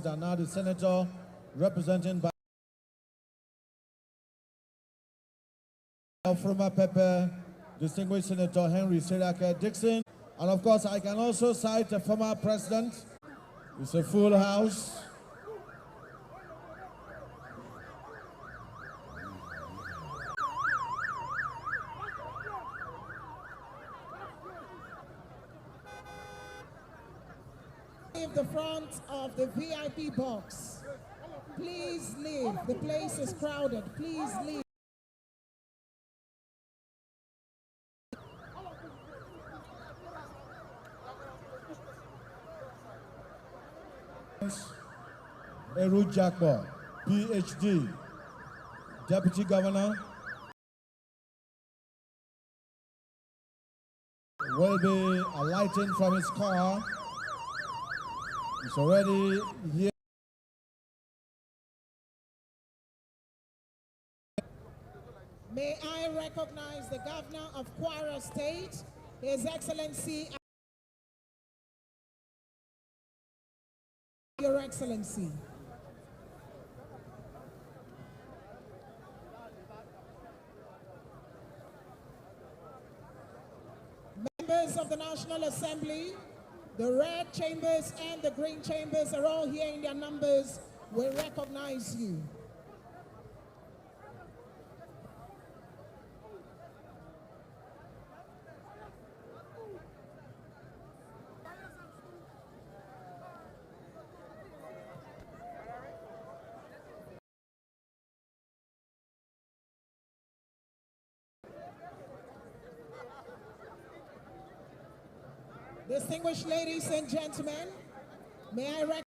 And now the senator representing by former Pepe, distinguished Senator Henry Siraka Dixon. And of course, I can also cite the former president. It's a full house. Leave the front of the VIP box. Please leave. The place is crowded. Please leave. Eru Jakbo, PhD, Deputy Governor, will be alighting from his car. He's already here. May I recognize the Governor of Kwara State, His Excellency, Your Excellency. Members of the National Assembly, the red chambers and the green chambers are all here in their numbers. We recognize you. Distinguished ladies and gentlemen, may I recognize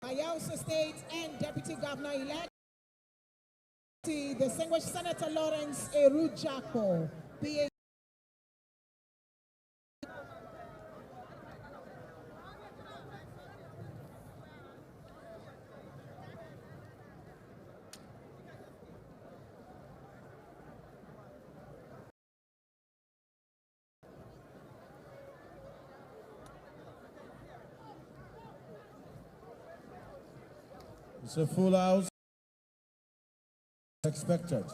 Bayelsa State and Deputy Governor-elect, Distinguished Senator Lawrence Eru Jakbo, PhD. It's a full house. Expected.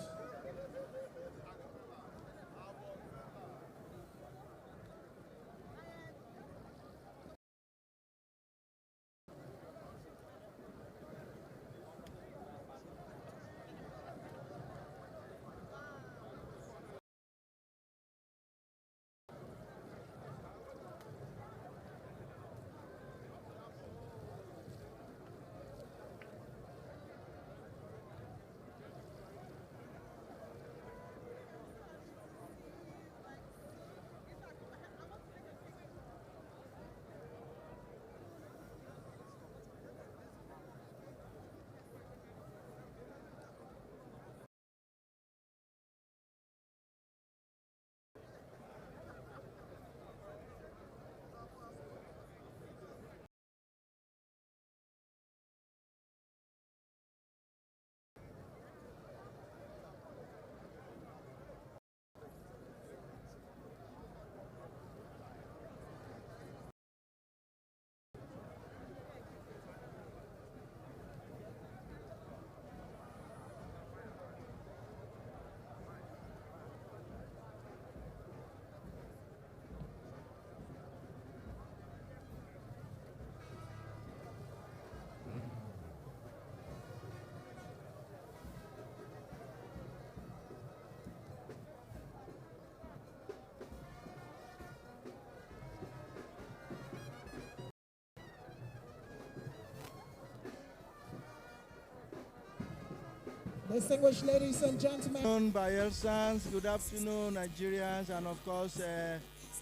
Distinguished ladies and gentlemen. Good afternoon, Bayelsans. Good afternoon, Nigerians, and of course,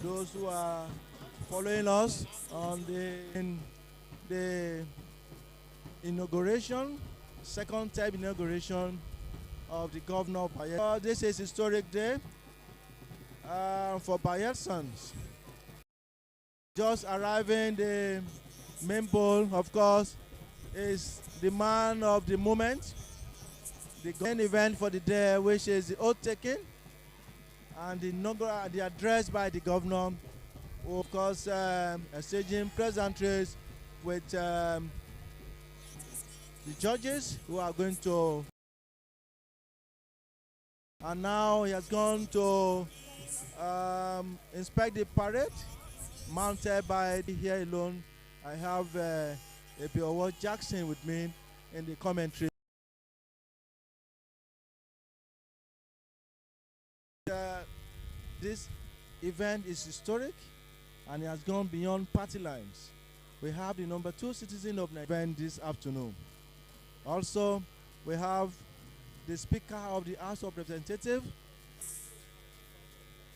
those who are following us on the inauguration, second time inauguration of the governor of Bayelsa. This is a historic day for Bayelsans. Just arriving the main bowl, of course, is the man of the moment. The main event for the day, which is the oath taking and the address by the governor, who of course exchanging pleasantries with the judges who are going to, and now he has gone to inspect the parade mounted by here alone. I have Ebiowo Jackson with me in the commentary. This event is historic and it has gone beyond party lines. We have the number 2 citizen of Nigeria this afternoon. Also, we have the Speaker of the House of Representatives,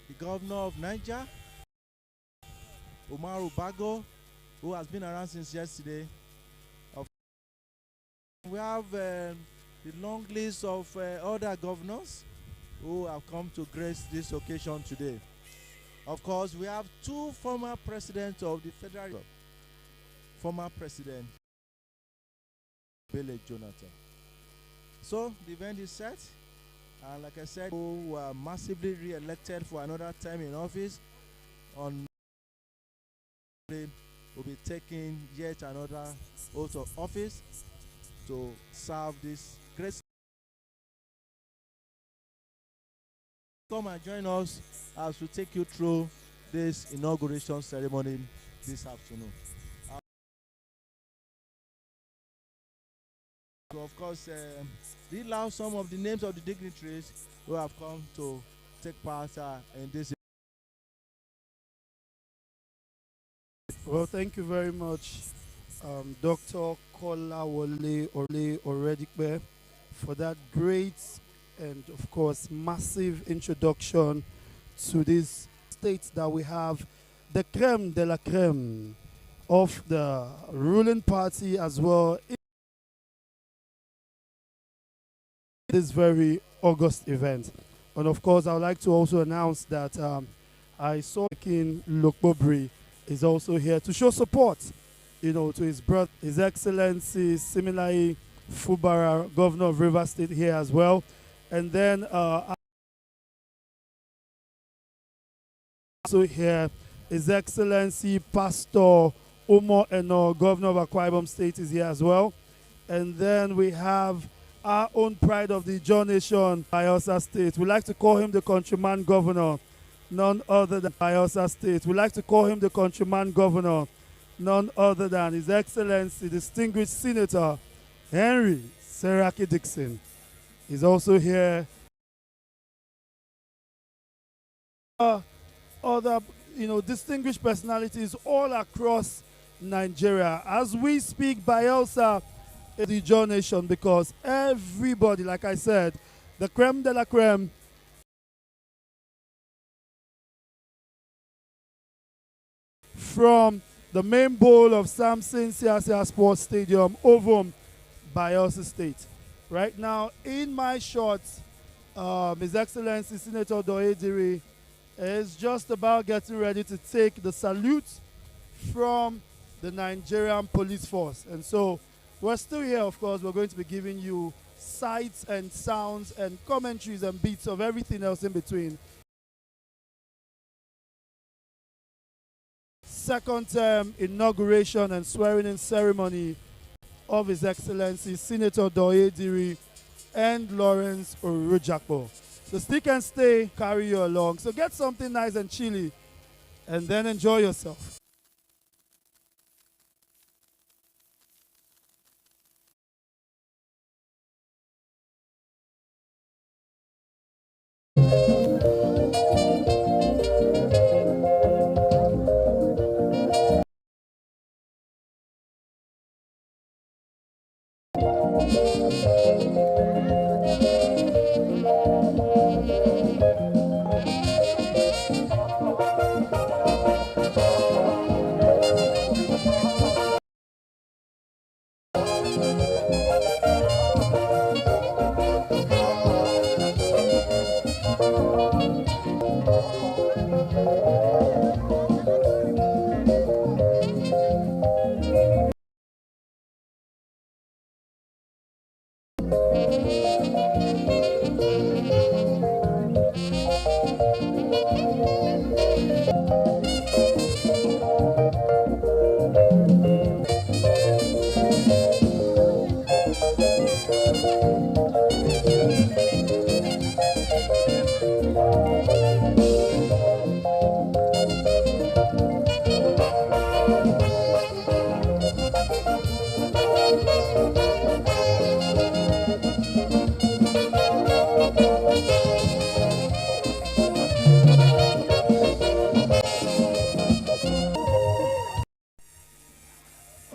the Governor of Niger, Umaru Bago, who has been around since yesterday. We have the long list of other governors who have come to grace this occasion today. Of course, we have 2 former presidents of the Federal Republic. Former President Bele Jonathan. So the event is set, and like I said, who were massively re-elected for another term in office on will be taking yet another oath of office to serve this great. Come and join us as we take you through this inauguration ceremony this afternoon. So of course, read out some of the names of the dignitaries who have come to take part in this. Well, thank you very much, Dr. Kolawole Oredikbe, for that great and, of course, massive introduction to this state that we have, the creme de la creme of the ruling party as well. This very August event. And of course, I would like to also announce that I saw King Lokbobri is also here to show support, to his brother, His Excellency, similarly, Fubara, Governor of Rivers State, here as well. And then also here, His Excellency, Pastor Omo Eno, Governor of Akwa Ibom State, is here as well. And then we have our own pride of the John Nation, Bayelsa State. We like to call him the countryman governor, none other than Bayelsa State. We like to call him the countryman governor, none other than His Excellency, distinguished Senator Henry Seraki Dixon. He's also here. Other, distinguished personalities all across Nigeria. As we speak, Bayelsa is the John Nation, because everybody, like I said, the creme de la creme from the main bowl of Samson Siasia Sports Stadium, Ovum, Bayelsa State. Right now, in my shot, His Excellency Senator Diri is just about getting ready to take the salute from the Nigerian police force. And so we're still here, of course. We're going to be giving you sights and sounds and commentaries and beats of everything else in between. Second term inauguration and swearing-in ceremony of His Excellency Senator Diri and Lawrence Orujakpo. The stick and stay carry you along. So get something nice and chilly and then enjoy yourself.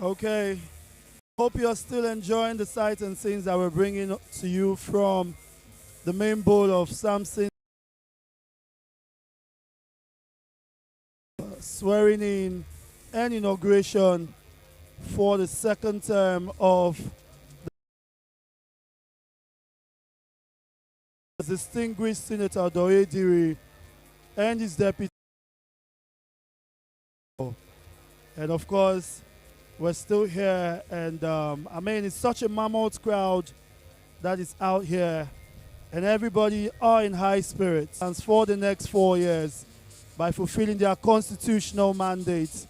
Okay. Hope you're still enjoying the sights and scenes that we're bringing to you from the main bowl of Samson. Swearing in and inauguration for the second term of the distinguished Senator Diri and his deputy. And of course, we're still here, and I mean, it's such a mammoth crowd that is out here, and everybody are in high spirits. And for the next 4 years, by fulfilling their constitutional mandate.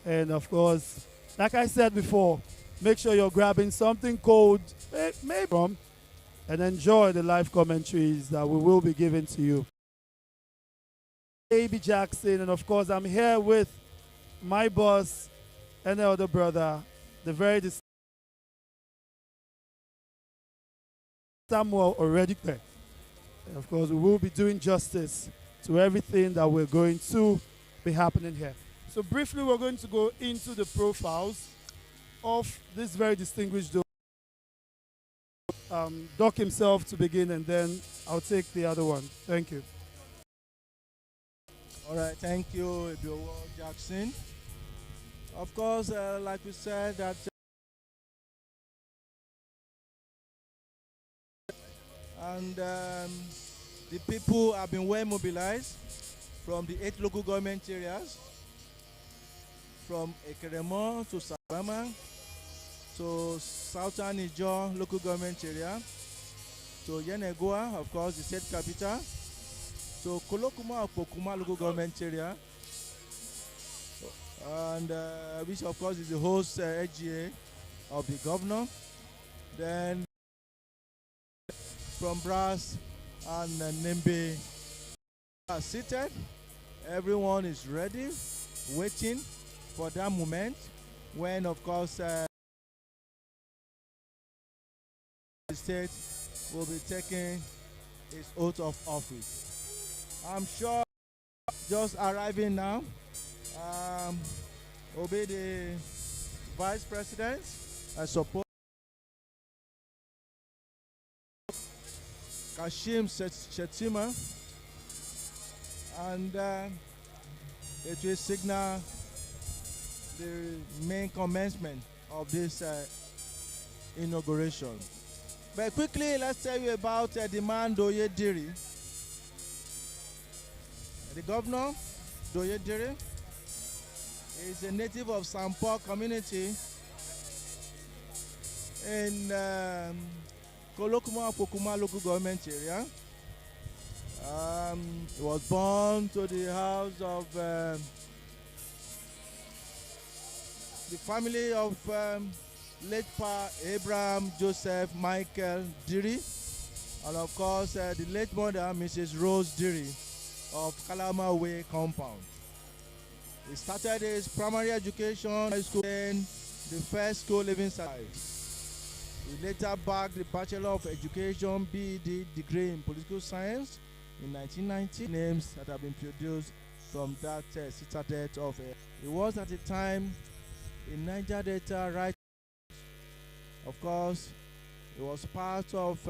And of course, like I said before, make sure you're grabbing something cold, maybe from, and enjoy the live commentaries that we will be giving to you. AB Jackson, and of course, I'm here with my boss and elder brother, the very Samuel already there. And of course, we will be doing justice to everything that we're going to be happening here. So briefly, we're going to go into the profiles of this very distinguished Doc himself to begin, and then I'll take the other one. Thank you. All right, thank you, Bill Jackson. Of course, like we said, that and the people have been well mobilized from the 8 local government areas, from Ekeremo to Sabama to Southern Ijaw local government area, to Yenagoa, of course, the state capital, to Kolokuma or Pokuma local government area, and which of course is the host AGA of the governor. Then from Brass and Nembe are seated. Everyone is ready, waiting for that moment when, of course, the state will be taking its oath of office. I'm sure just arriving now will be the Vice President and support Kashim Shettima, and it will signal the main commencement of this inauguration. But quickly, let's tell you about the man Doye Diri. The governor, Doye Diri, is a native of Sampo community in Kolokuma Pokuma local government area. He was born to the house of the family of late Pa Abraham Joseph Michael Diri, and of course the late mother Mrs. Rose Diri of Kalama Way compound. He started his primary education high school in the first school living side. He later bagged the Bachelor of Education BEd degree in Political Science in 1990. Names that have been produced from that citadel of he was at the time in Niger Delta right. Of course, he was part of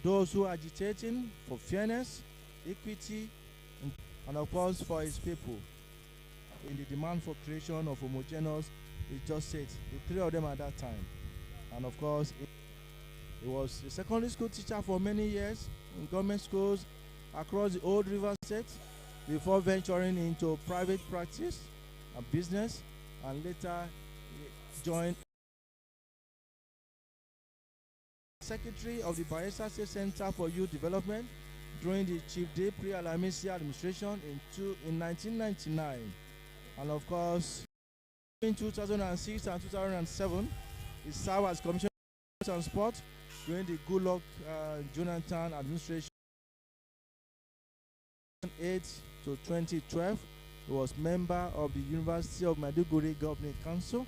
those who are agitating for fairness, equity, and of course for his people in the demand for creation of homogeneous, he just said, the 3 of them at that time. And of course, he was a secondary school teacher for many years in government schools across the Old River State before venturing into private practice and business, and later he joined Secretary of the Bayelsa State Center for Youth Development during the Chief Day Pre-Alamisi administration in 1999. And of course, in 2006 and 2007, he served as Commissioner of Transport during the Goodluck Jonathan administration. 2008 to 2012, he was member of the University of Maiduguri Governing Council.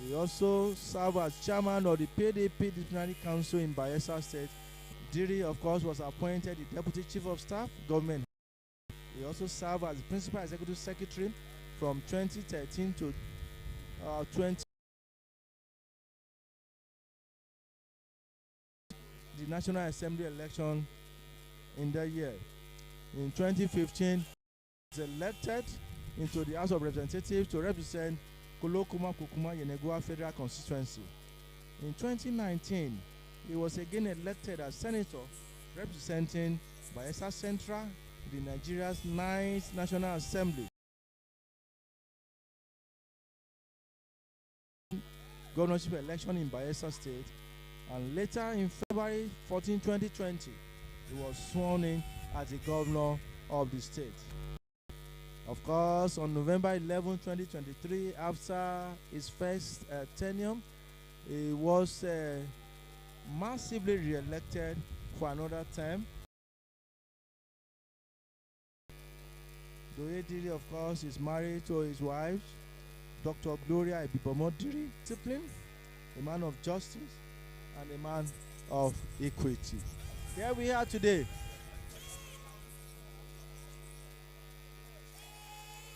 He also served as chairman of the PDP Disciplinary Council in Bayelsa State. Diri, of course, was appointed the Deputy Chief of Staff, Government He also served as the Principal Executive Secretary from 2013 to 20. The National Assembly election in that year. In 2015, he was elected into the House of Representatives to represent Kolokuma Kukuma Yenegua Federal Constituency. In 2019, he was again elected as Senator representing Bayelsa Central, the Nigeria's 9th National Assembly. Governorship election in Bayelsa State, and later in February 14, 2020, he was sworn in as the governor of the state. Of course, on November 11, 2023, after his first tenure, he was massively re-elected for another term. Diri, of course, is married to his wife, Dr. Gloria Ebibomo Diri, discipline, a man of justice, and a man of equity. Here we are today,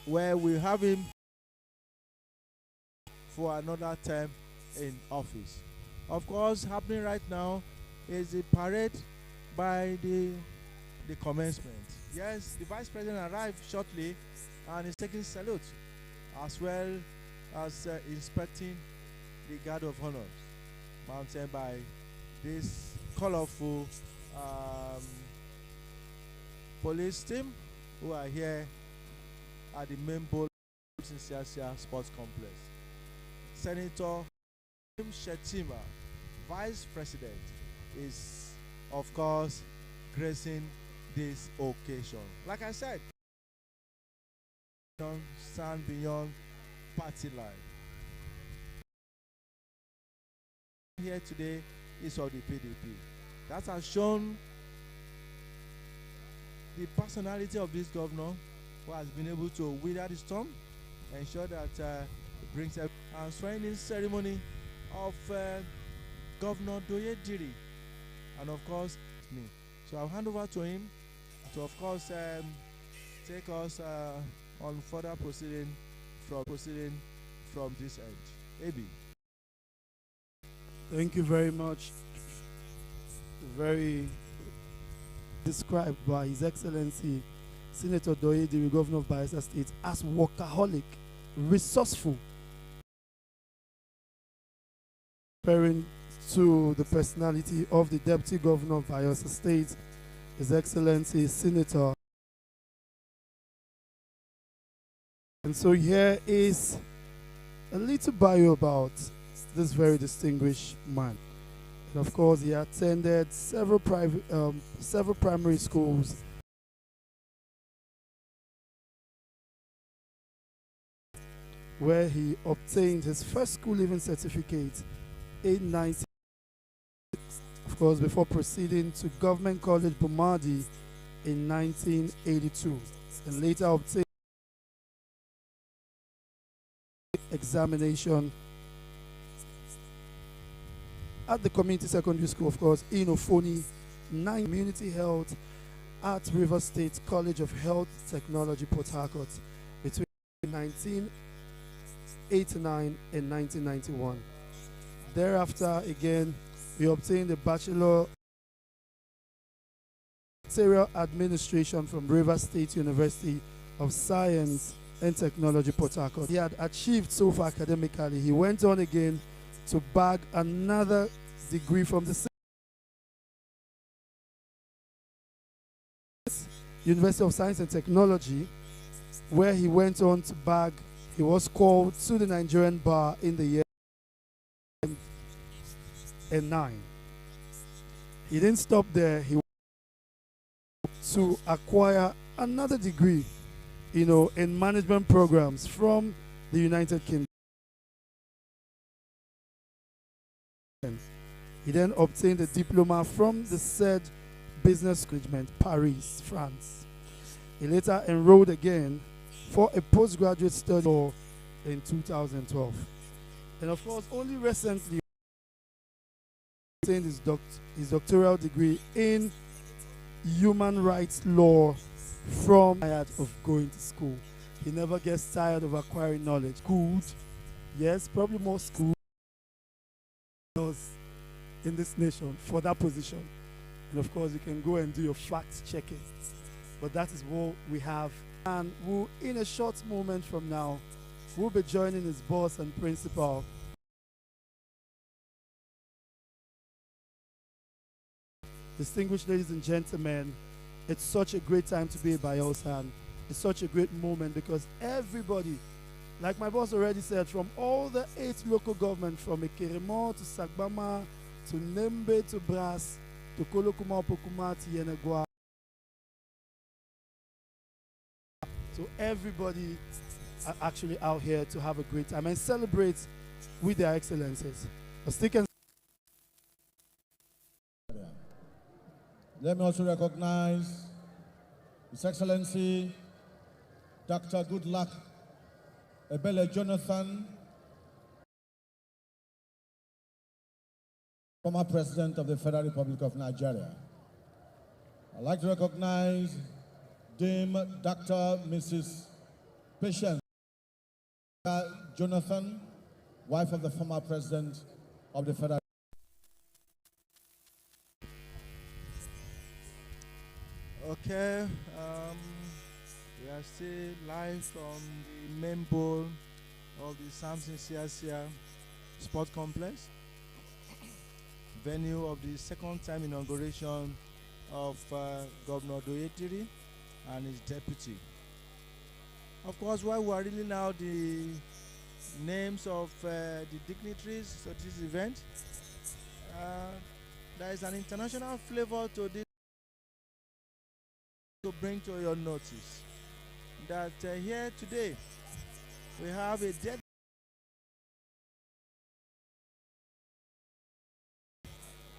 where we have him for another term in office. Of course, happening right now is the parade by the commencement. Yes, the Vice President arrived shortly and is taking salute, as well as inspecting the Guard of Honor, mounted by this colorful police team who are here at the main bowl in Siasia Sports Complex. Senator Shetima, Vice President, is of course gracing this occasion. Like I said, don't stand beyond party line. Here today is of the PDP. That has shown the personality of this governor, who has been able to weather the storm, ensure that it brings a swearing-in ceremony of Governor Diri, and of course me. So I'll hand over to him to, of course, take us on further proceeding from this end. AB. Thank you very much. Very described by His Excellency Senator Diri, the Governor of Bayelsa State, as workaholic, resourceful, referring to the personality of the Deputy Governor of Bayelsa State, His Excellency Senator. And so here is a little bio about this very distinguished man. And of course, he attended several primary schools, where he obtained his first school leaving certificate in 19, of course, before proceeding to Government College Bumadi in 1982, and later obtained examination at the community secondary school, of course, in Ofoni, 9 community health at River State College of Health Technology, Port Harcourt, between 1989 and 1991. Thereafter, again, we obtained a Bachelor Material Administration from River State University of Science and Technology, Port Harcourt. He had achieved so far academically. He went on again to bag another degree from the University of Science and Technology, where he went on to bag, he was called to the Nigerian bar in the year 2009. He didn't stop there. He went to acquire another degree, in management programs from the United Kingdom. He then obtained a diploma from the said business management, Paris, France. He later enrolled again for a postgraduate study in 2012. And of course, only recently obtained his doctoral degree in human rights law from tired of going to school. He never gets tired of acquiring knowledge. Good, yes, probably more school in this nation for that position. And of course, you can go and do your fact checking. But that is what we have. And we'll, in a short moment from now, we'll be joining his boss and principal. Distinguished ladies and gentlemen, it's such a great time to be a Bayelsan. It's such a great moment because everybody, like my boss already said, from all the 8 local governments, from Ekeremo to Sagbama to Nembe to Brass to Kolokuma, Pokuma to Yenegua. So everybody are actually out here to have a great time and celebrate with their excellencies. Let me also recognize His Excellency Dr. Goodluck Ebele Jonathan, former President of the Federal Republic of Nigeria. I'd like to recognize Dame Dr. Mrs. Patience Jonathan, wife of the former President of the Federal. Okay, we are still live from the main bowl of the Samson Siasia Sport Complex, venue of the second time inauguration of Governor Diri and his deputy. Of course, while we are reading out the names of the dignitaries of this event, there is an international flavor to this. To bring to your notice that here today we have a dead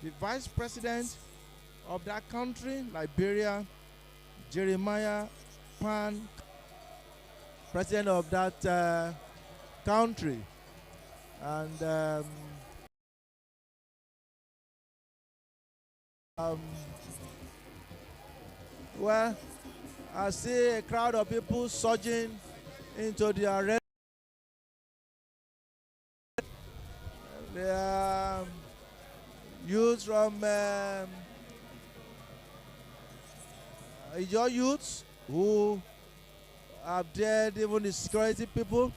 the vice president of that country, Liberia, Jeremiah Pan, president of that country, and well, I see a crowd of people surging into the arena. There are youths from your youths who have dared even the security people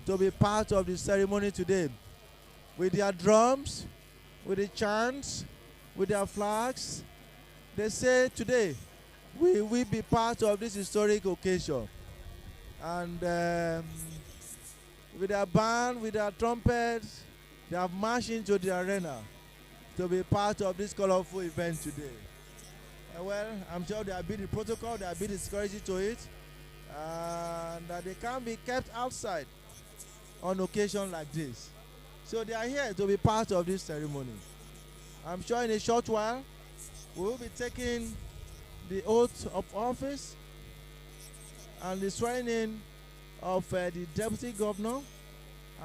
to be part of the ceremony today. With their drums, with the chants, with their flags, they say today, we will be part of this historic occasion. And with their band, with their trumpets, they have marched into the arena to be part of this colorful event today. Well, I'm sure there will be the protocol, there will be the security to it, and that they can't be kept outside on occasion like this. So they are here to be part of this ceremony. I'm sure in a short while, we will be taking the oath of office and the swearing in of the deputy governor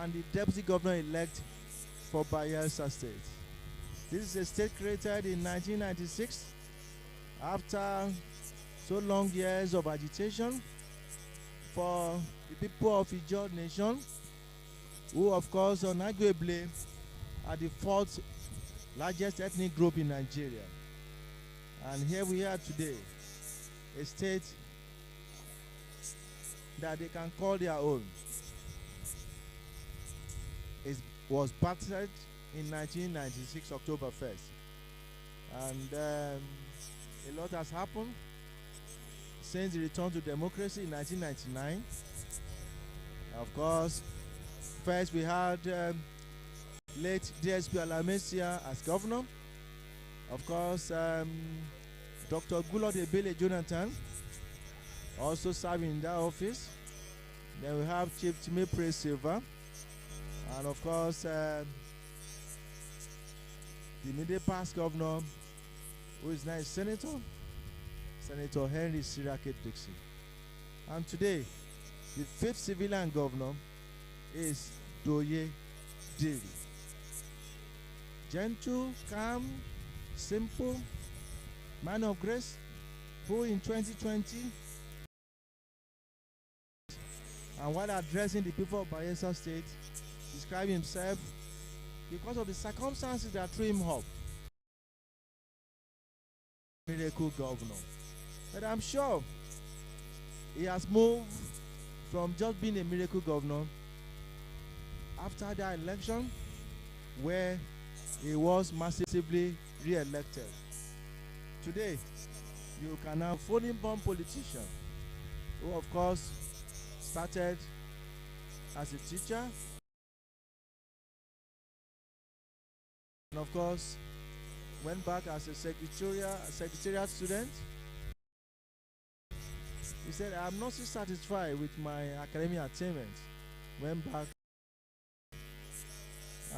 and the deputy governor-elect for Bayelsa State. This is a state created in 1996 after so long years of agitation for the people of Ijaw Nation, who of course unarguably are the 4th largest ethnic group in Nigeria. And here we are today, a state that they can call their own. It was baptized in 1996, October 1st. And a lot has happened since the return to democracy in 1999. Of course, first we had late DSP Alamesia as governor. Of course, Dr. Goodluck Ebele Jonathan also serving in that office. Then we have Chief Time Praise Silva. And of course, the immediate past governor, who is now a senator, Senator Henry Sirake Dixon. And today, the 5th civilian governor is Doye Diri. Gentle, calm, simple, man of grace, who in 2020 And while addressing the people of Bayelsa State, described himself because of the circumstances that threw him up. Miracle governor. But I'm sure he has moved from just being a miracle governor after that election where he was massively re-elected. Today, you can have a foreign-born politician who, of course, started as a teacher and, of course, went back as a secretariat student. He said, I'm not so satisfied with my academic attainment. Went back,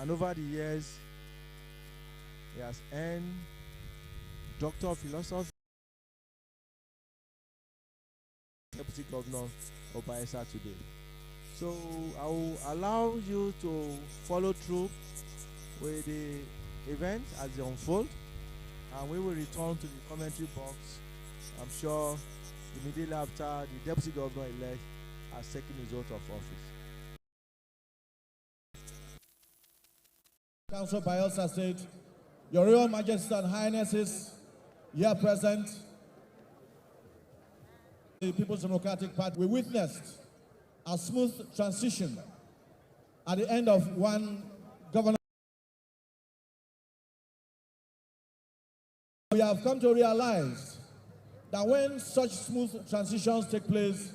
and over the years, he has earned Doctor of Philosophy, Deputy Governor of Bayelsa today. So I will allow you to follow through with the event as they unfold, and we will return to the commentary box, I'm sure, immediately after the Deputy Governor-elect has taken his oath of office. Council Bayelsa State, Your Royal Majesty and Highnesses, here present, the People's Democratic Party, we witnessed a smooth transition at the end of one government. We have come to realize that when such smooth transitions take place,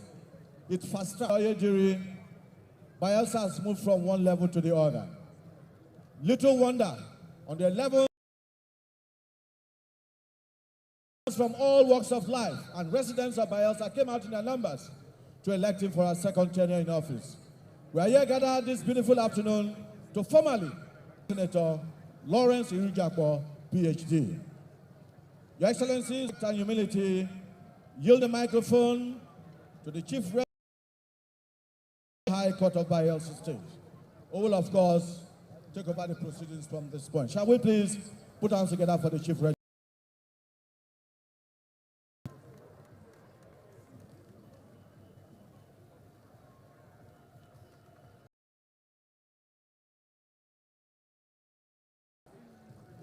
it fast tracks. Diri, Bayelsa has moved from one level to the other. Little wonder, on the level from all walks of life, and residents of Bayelsa came out in their numbers to elect him for a second tenure in office. We are here gathered this beautiful afternoon to formally Senator Lawrence Irujakpo, PhD. Your Excellencies, and humility, yield the microphone to the Chief High Court of Bayelsa State, who will, of course, take over the proceedings from this point. Shall we please put hands together for the Chief Registrar?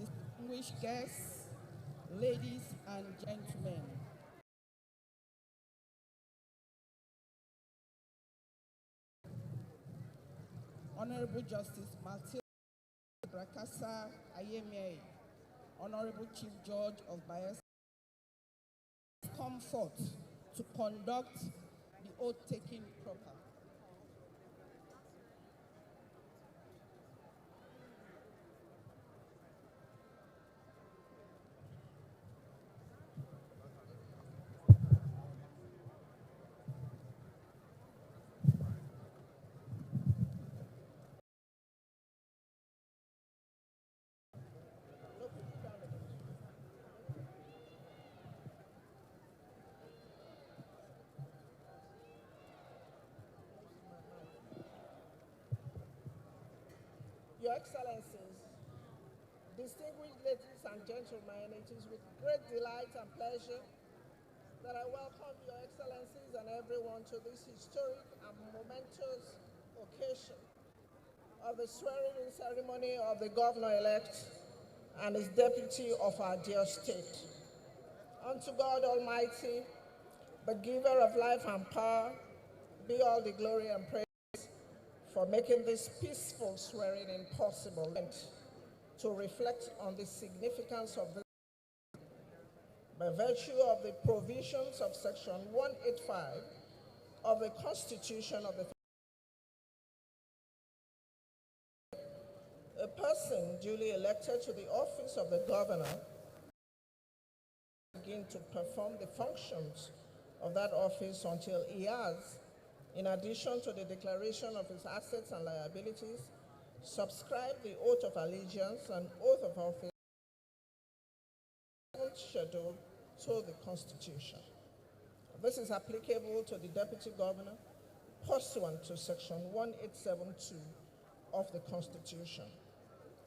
Distinguished guests, ladies and gentlemen, Honorable Justice Matilda Brakasa Ayemie, Honorable Chief Judge of Bayelsa, come forth to conduct the oath-taking proper. Your Excellencies, distinguished ladies and gentlemen, it is with great delight and pleasure that I welcome Your Excellencies and everyone to this historic and momentous occasion of the swearing-in ceremony of the Governor-elect and his deputy of our dear state. Unto God Almighty, the giver of life and power, be all the glory and praise for making this peaceful swearing-in possible and to reflect on the significance of this. By virtue of the provisions of Section 185 of the Constitution of the a person duly elected to the office of the governor begin to perform the functions of that office until he has, in addition to the declaration of his assets and liabilities, subscribed the oath of allegiance and oath of office scheduled to the Constitution. This is applicable to the Deputy Governor pursuant to Section 1872 of the Constitution.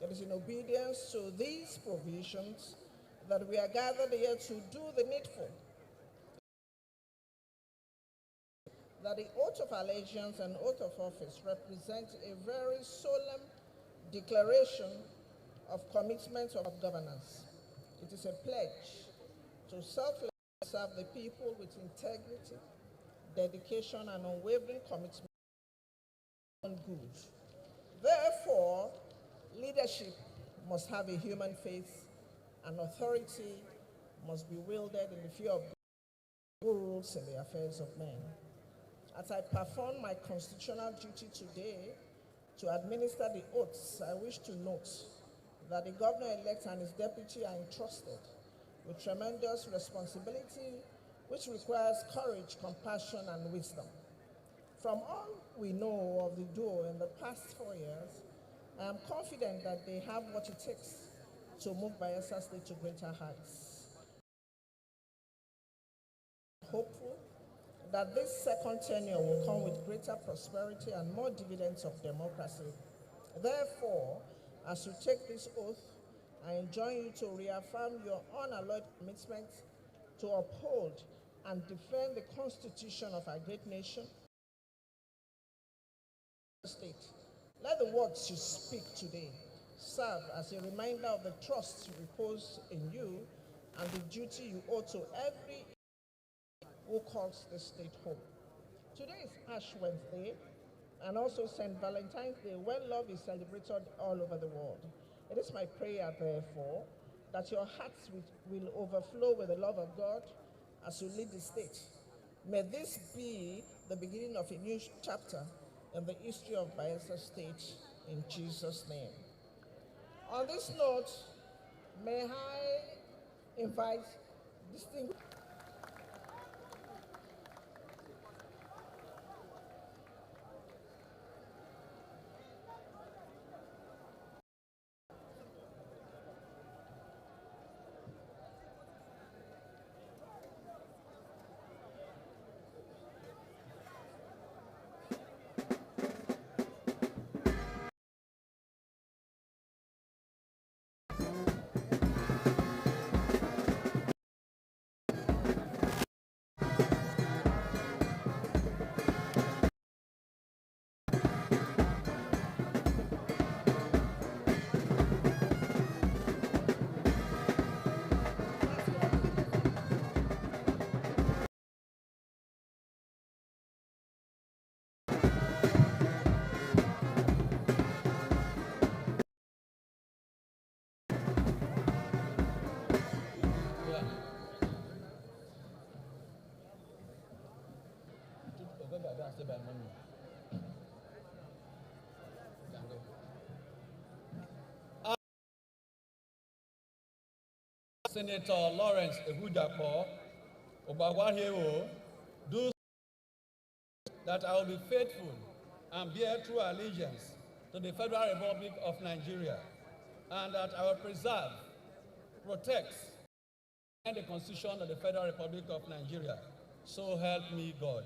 It is in obedience to these provisions that we are gathered here to do the needful. that the oath of allegiance and oath of office represent a very solemn declaration of commitment of governance. It is a pledge to selflessly serve the people with integrity, dedication, and unwavering commitment on good. Therefore, leadership must have a human face, and authority must be wielded in the fear of God who rules in the affairs of men. As I perform my constitutional duty today to administer the oaths, I wish to note that the governor-elect and his deputy are entrusted with tremendous responsibility, which requires courage, compassion, and wisdom. From all we know of the duo in the past 4 years, I am confident that they have what it takes to move Bayelsa State to greater heights. Hopeful that this second tenure will come with greater prosperity and more dividends of democracy. Therefore, as you take this oath, I enjoin you to reaffirm your unalloyed commitment to uphold and defend the Constitution of our great nation. State. Let the words you speak today serve as a reminder of the trust reposed in you and the duty you owe to every who calls the state home. Today is Ash Wednesday and also St. Valentine's Day, when love is celebrated all over the world. It is my prayer, therefore, that your hearts will overflow with the love of God as you lead the state. May this be the beginning of a new chapter in the history of Bayelsa State, in Jesus' name. On this note, may I invite distinguished Senator Lawrence Ebudapo Obagwahewo, do that I will be faithful and bear true allegiance to the Federal Republic of Nigeria, and that I will preserve, protect, and the Constitution of the Federal Republic of Nigeria. So help me God.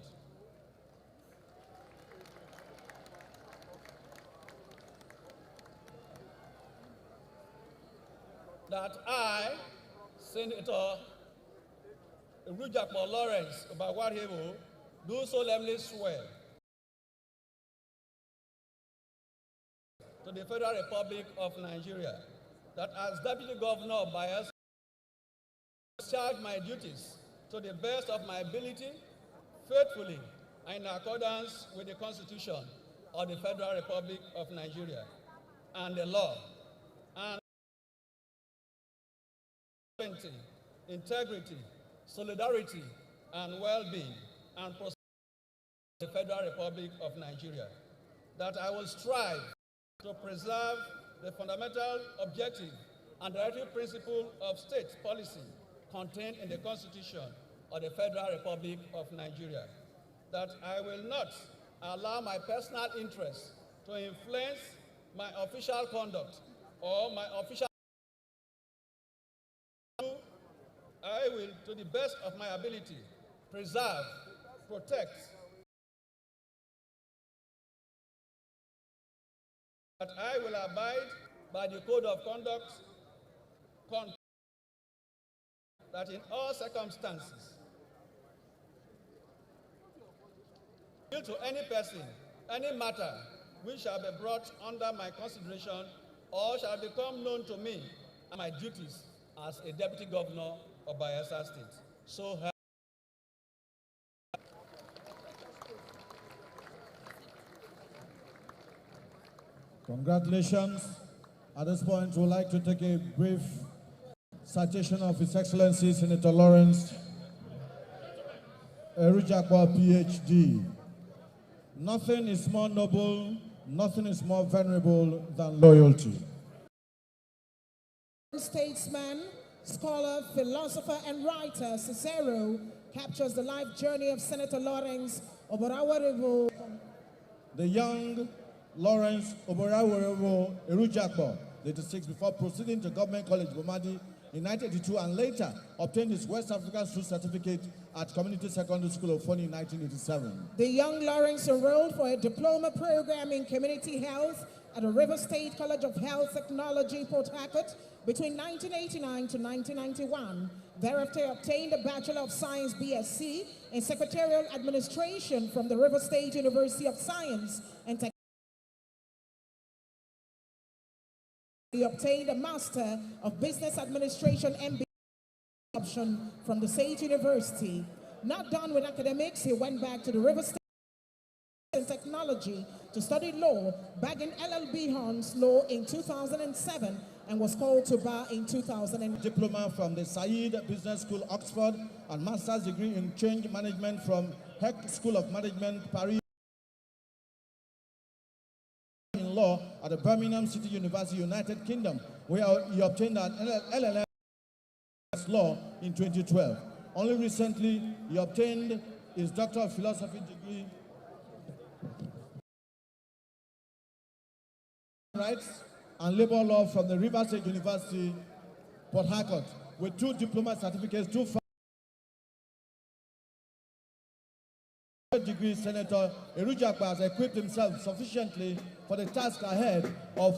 That I, Senator Ebudapo Lawrence Obagwahewo, do solemnly swear to the Federal Republic of Nigeria that as Deputy Governor of Bayelsa, I discharge my duties to the best of my ability, faithfully, and in accordance with the Constitution of the Federal Republic of Nigeria and the law, and integrity, solidarity, and well-being and prosperity of the Federal Republic of Nigeria. That I will strive to preserve the fundamental objective and directive principle of state policy contained in the Constitution of the Federal Republic of Nigeria. That I will not allow my personal interests to influence my official conduct or my official. I will, to the best of my ability, preserve, protect, that I will abide by the code of conduct, that in all circumstances, to any person, any matter which shall be brought under my consideration or shall become known to me and my duties as a Deputy Governor of Bayelsa State. So help. Congratulations. At this point, we'd like to take a brief citation of His Excellency Senator Lawrence Erujakwa, PhD. Nothing is more noble, nothing is more venerable than loyalty. Statesman, scholar, philosopher, and writer Cicero captures the life journey of Senator Lawrence Oboraworewo. The young Lawrence Oboraworewo Erujakwa, 86, before proceeding to Government College Bomadi in 1982 and later obtained his West African School Certificate at Community Secondary School of Foni in 1987. The young Lawrence enrolled for a diploma program in community health at the River State College of Health Technology, Port Harcourt, between 1989 to 1991. Thereafter obtained a Bachelor of Science BSc in Secretarial Administration from the River State University of Science and Technology. He obtained a Master of Business Administration MBA option from the State University. Not done with academics, he went back to the River State and Technology to study law, bagging LLB Honors Law in 2007 and was called to bar in 2000. Diploma from the Said Business School, Oxford, and Master's degree in Change Management from Heck School of Management, Paris. In law at the Birmingham City University, United Kingdom, where he obtained an LLM law in 2012. Only recently, he obtained his Doctor of Philosophy degree Rights and Labor Law from the River State University, Port Harcourt, with 2 diploma certificates, 2 degree. Senator Erujakwa has equipped himself sufficiently for the task ahead of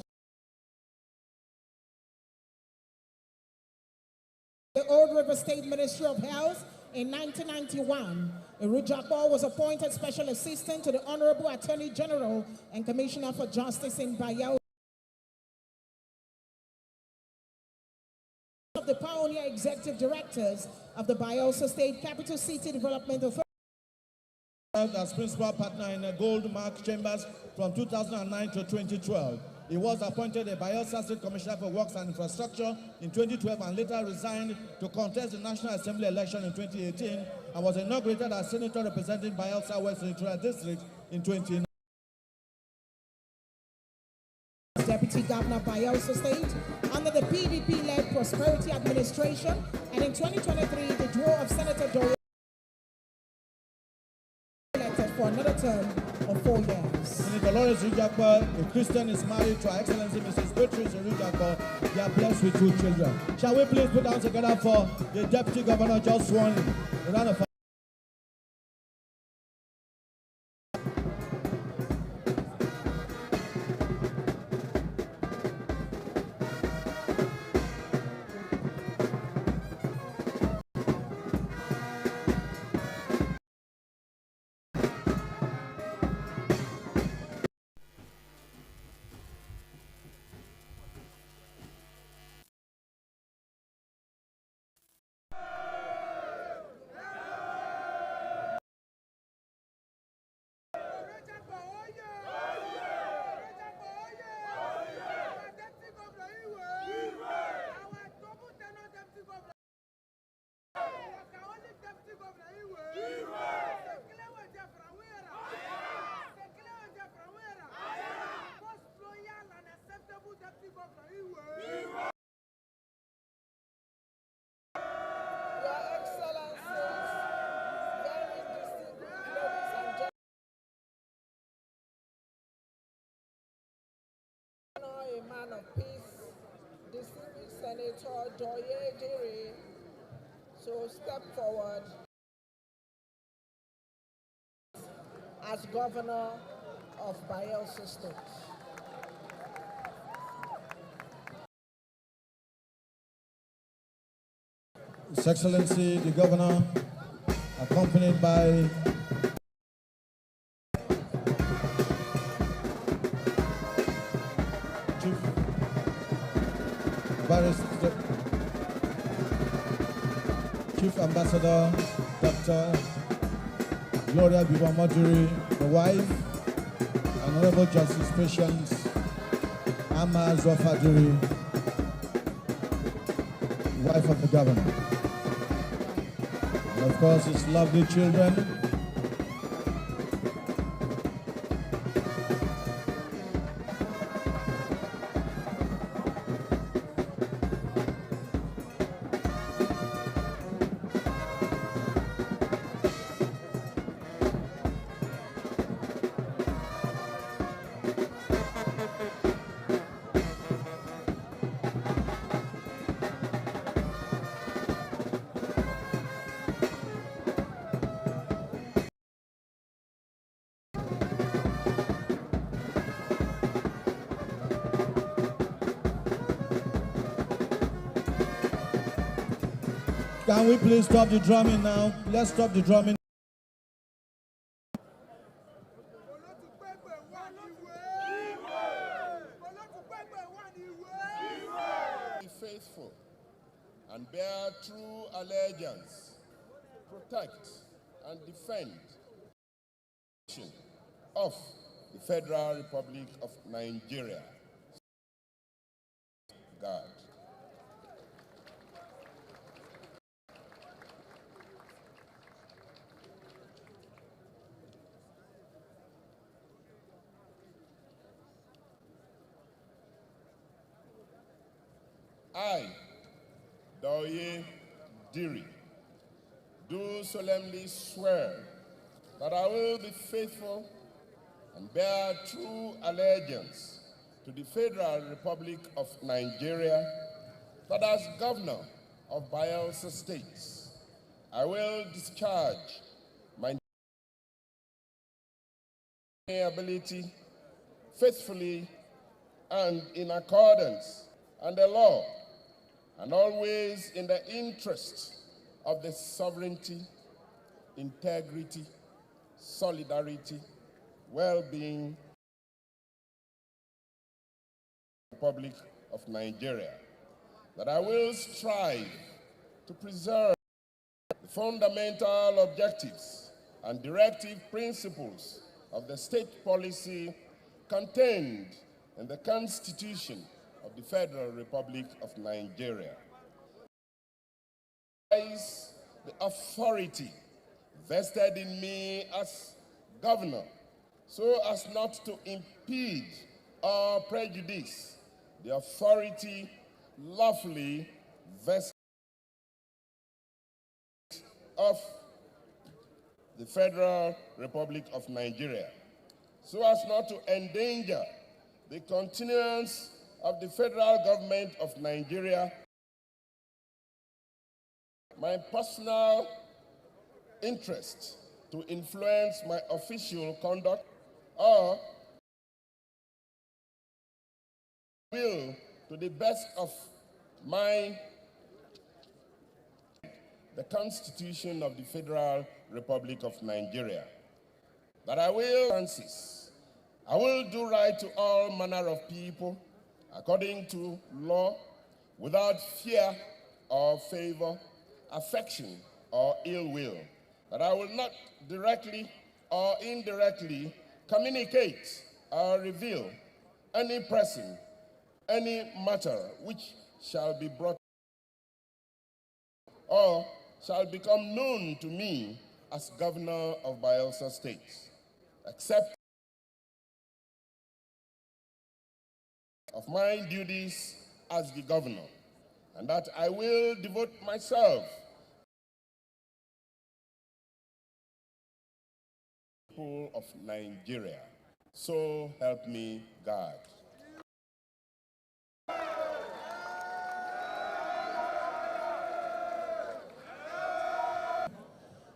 the Old River State Ministry of Health. In 1991, Erujakwa was appointed Special Assistant to the Honorable Attorney General and Commissioner for Justice in Bayelsa. Of the pioneer executive directors of the Bayelsa State Capital City Development Authority. As principal partner in the Gold Mark Chambers from 2009 to 2012. He was appointed a Bayelsa State Commissioner for Works and Infrastructure in 2012 and later resigned to contest the National Assembly election in 2018 and was inaugurated as Senator representing Bayelsa West Senatorial District in 2019. Deputy Governor of Bayelsa State under the PDP-led Prosperity Administration, and in 2023, the duo of Senator Diri elected for another term of 4 years. Senator Lawrence Erujakwa, a Christian, is married to Her Excellency Mrs. Beatrice Erujakwa. They are blessed with 2 children. Shall we please put down together for the Deputy Governor just sworn in? A round of man of peace, distinguished Senator Diri, to step forward as Governor of Bayelsa State. His Excellency the Governor, accompanied by Barrister, Chief Ambassador, Dr. Gloria Diri, the wife, Honorable Justice Patience Amma Zofa Diri, wife of the governor. And of course, his lovely children. Can we please stop the drumming now? Let's stop the drumming. Be faithful and bear true allegiance, protect and defend of the Federal Republic of Nigeria. God. I, Diri, do solemnly swear that I will be faithful and bear true allegiance to the Federal Republic of Nigeria, that as Governor of Bayelsa State, I will discharge my ability faithfully and in accordance with the law, and always in the interest of the sovereignty, integrity, solidarity, well-being of the Republic of Nigeria. That I will strive to preserve the fundamental objectives and directive principles of the state policy contained in the Constitution of the Federal Republic of Nigeria. The authority vested in me as governor, so as not to impede or prejudice the authority lawfully vested of the Federal Republic of Nigeria, so as not to endanger the continuance of the federal government of Nigeria, my personal interest to influence my official conduct, or will, to the best of the Constitution of the Federal Republic of Nigeria, that I will do right to all manner of people according to law, without fear or favor, affection or ill will, that I will not directly or indirectly communicate or reveal any person, any matter which shall be brought or shall become known to me as Governor of Bayelsa State, except of my duties as the governor, and that I will devote myself to the people of Nigeria. So help me God.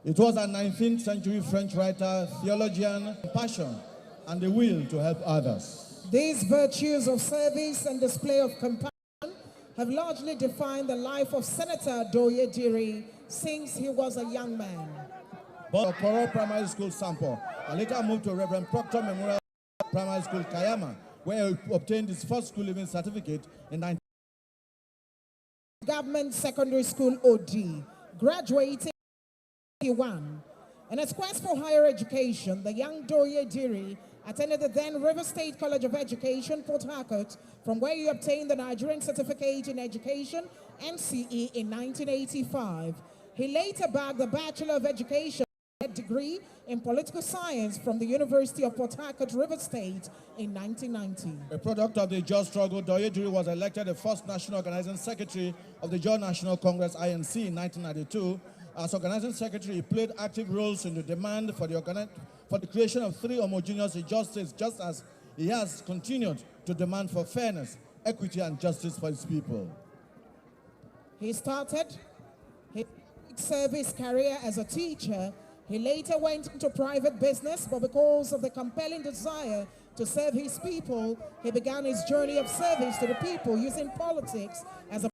It was a 19th century French writer, theologian, passion, and the will to help others. These virtues of service and display of compassion have largely defined the life of Senator Diri since he was a young man. Born at Poro Primary School, Sampo, and later moved to Reverend Proctor Memorial Primary School, Kayama, where he obtained his first school living certificate in Government Secondary School OD, graduating in 1991. In his quest for higher education, the young Diri attended the then River State College of Education, Port Harcourt, from where he obtained the Nigerian Certificate in Education, NCE, in 1985. He later bagged the Bachelor of Education degree in Political Science from the University of Port Harcourt, River State, in 1990. A product of the just struggle, Diri was elected the first National Organizing Secretary of the Joint National Congress, INC, in 1992. As Organizing Secretary, he played active roles in the demand for the creation of 3 homogeneous justice, just as he has continued to demand for fairness, equity, and justice for his people. He started his service career as a teacher. He later went into private business, but because of the compelling desire to serve his people, he began his journey of service to the people using politics as a...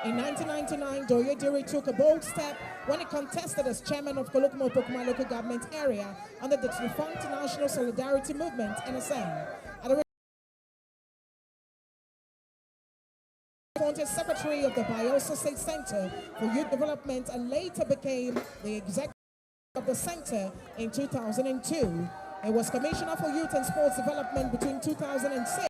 In 1999, Diri took a bold step when he contested as chairman of Kolokuma local government area under the defunct National Solidarity Movement, NSM. Appointed secretary of the Bayelsa State Center for Youth Development and later became the executive of the center in 2002. He was commissioner for youth and sports development between 2006.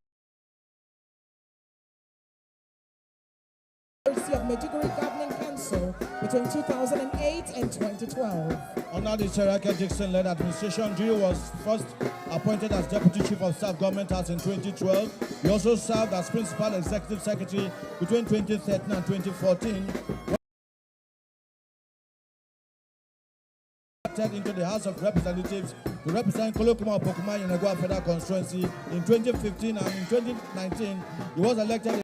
Of Maiduguri Governing Council between 2008 and 2012. Under the Serake Dixon-led administration, Diri was first appointed as Deputy Chief of Staff Government House in 2012. He also served as Principal Executive Secretary between 2013 and 2014. Into the House of Representatives to represent Kolokuma Pokuma Yenagua Federal Constituency in 2015, and in 2019 he was elected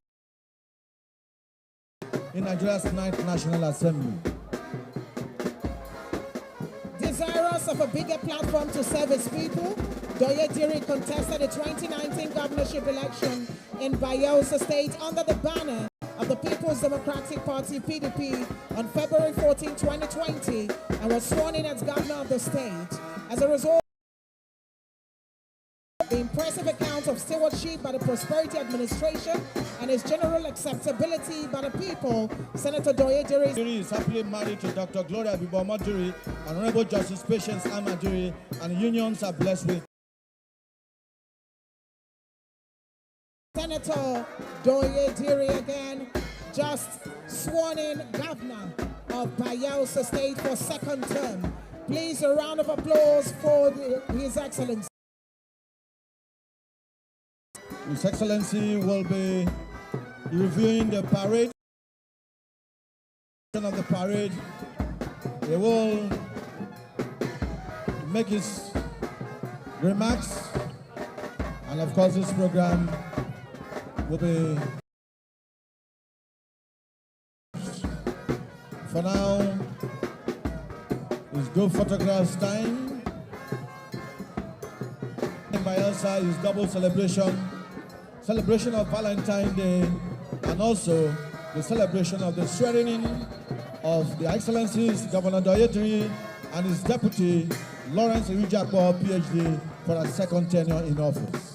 in Nigeria's 9th National Assembly. Desirous of a bigger platform to serve his people, Diri contested the 2019 governorship election in Bayelsa State under the banner of the People's Democratic Party, PDP, on February 14, 2020, and was sworn in as governor of the state. As a result, the impressive account of stewardship by the Prosperity Administration and his general acceptability by the people, Senator Diri is happily married to Dr. Gloria Biboma Diri, Honorable Justice Patience Ama Diri, and unions are blessed with Senator Diri again, just sworn in governor of Bayelsa State for 2nd term. Please, a round of applause for His Excellency. His Excellency will be reviewing the parade. Of the parade, he will make his remarks, and of course this program will be... For now, it's good photographs time. In Bayelsa is double celebration of Valentine's Day, and also the celebration of the swearing-in of the Excellencies Governor Diri and his deputy Lawrence Iwijakpo, PhD, for a 2nd tenure in office.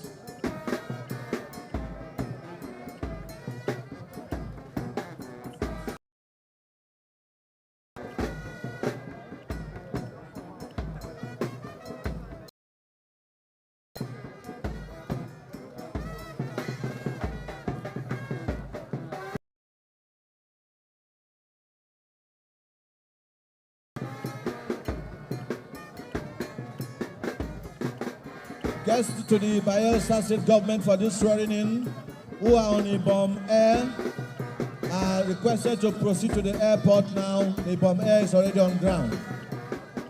Guests to the Bayelsa State government for this swearing-in who are on Ibom Air are requested to proceed to the airport now. The Ibom Air is already on ground.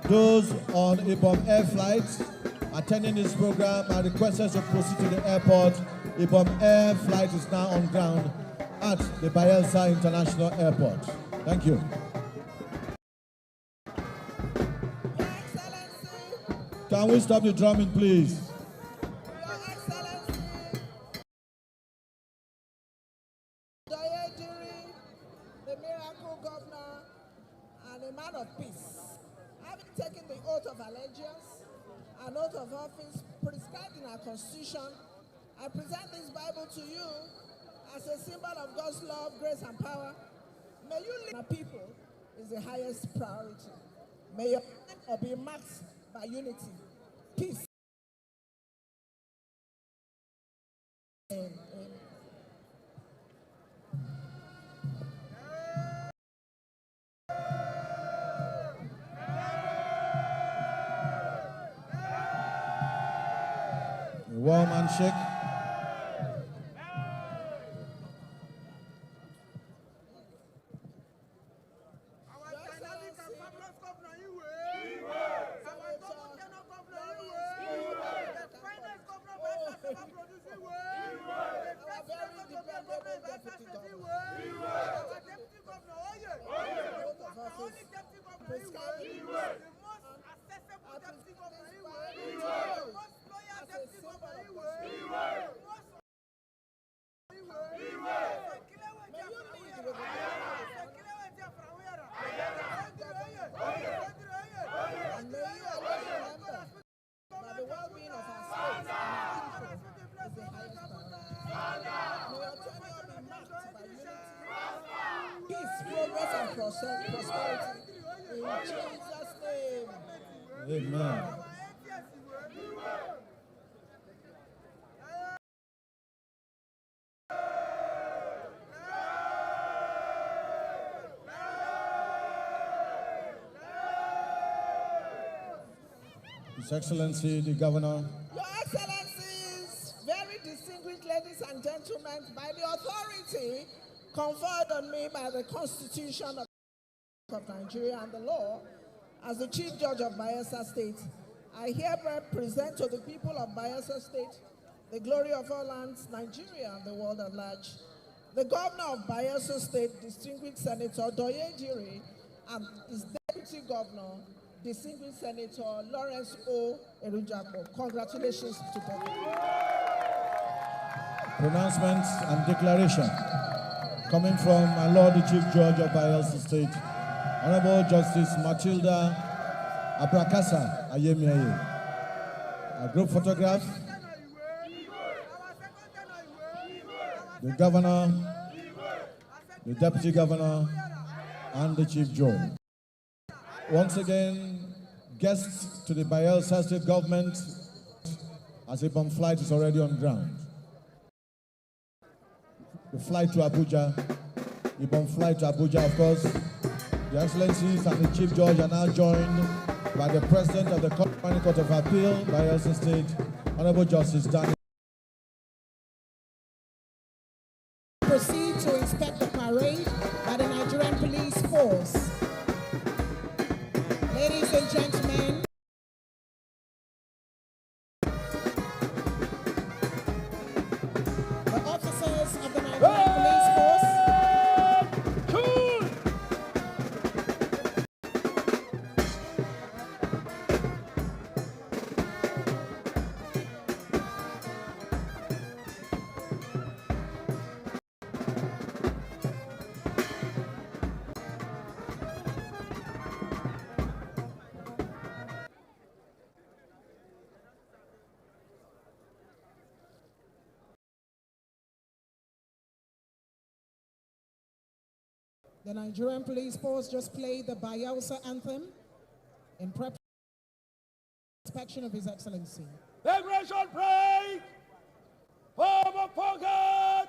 Those on Ibom Air flights attending this program are requested to proceed to the airport. Ibom Air flight is now on ground at the Bayelsa International Airport. Thank you. Can we stop the drumming, please? Of peace, having taken the oath of allegiance, an oath of office prescribed in our Constitution, I present this Bible to you as a symbol of God's love, grace, and power May you lead our people is the highest priority. May your plan be marked by unity, peace. Amen. A warm handshake. Prosperity in Jesus' name. Amen. His Excellency, the Governor. Your Excellencies, very distinguished ladies and gentlemen, by the authority conferred on me by the Constitution of Nigeria and the law, as the Chief Judge of Bayelsa State, I hereby present to the people of Bayelsa State, the glory of all lands, Nigeria and the world at large, the Governor of Bayelsa State, distinguished Senator Diri, and his Deputy Governor, distinguished Senator Lawrence O. Erujako. Congratulations to both. Pronouncement and declaration coming from my Lord the Chief Judge of Bayelsa State, Honorable Justice Matilda Abrakasa Ayemiaye. A group photograph. The Governor, the Deputy Governor, and the Chief Judge. Once again, guests to the Bayelsa State government, as a bomb flight is already on ground. The flight to Abuja, the bomb flight to Abuja, of course. The Excellencies and the Chief Judge are now joined by the President of the Court of Appeal, Bayelsa State, Honorable Justice Daniel. Proceed to inspect the parade by the Nigerian Police Force. Ladies and gentlemen, the officers of the Nigerian Police Force. The Nigerian Police Force just played the Bayelsa anthem in inspection of His Excellency. Inauguration parade, home of pocket,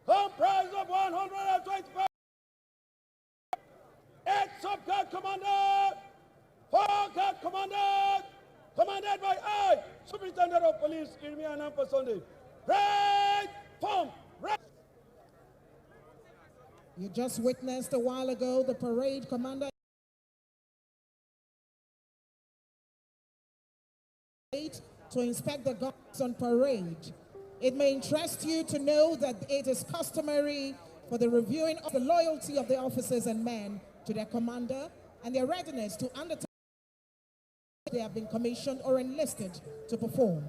home prize of 125. 8 sub-guard commander, 4 guard commander, commanded by I, Superintendent of Police, Irmia Nampa Sunday. Parade, form, red. You just witnessed a while ago the parade commander to inspect the guards on parade. It may interest you to know that it is customary for the reviewing of the loyalty of the officers and men to their commander and their readiness to undertake they have been commissioned or enlisted to perform.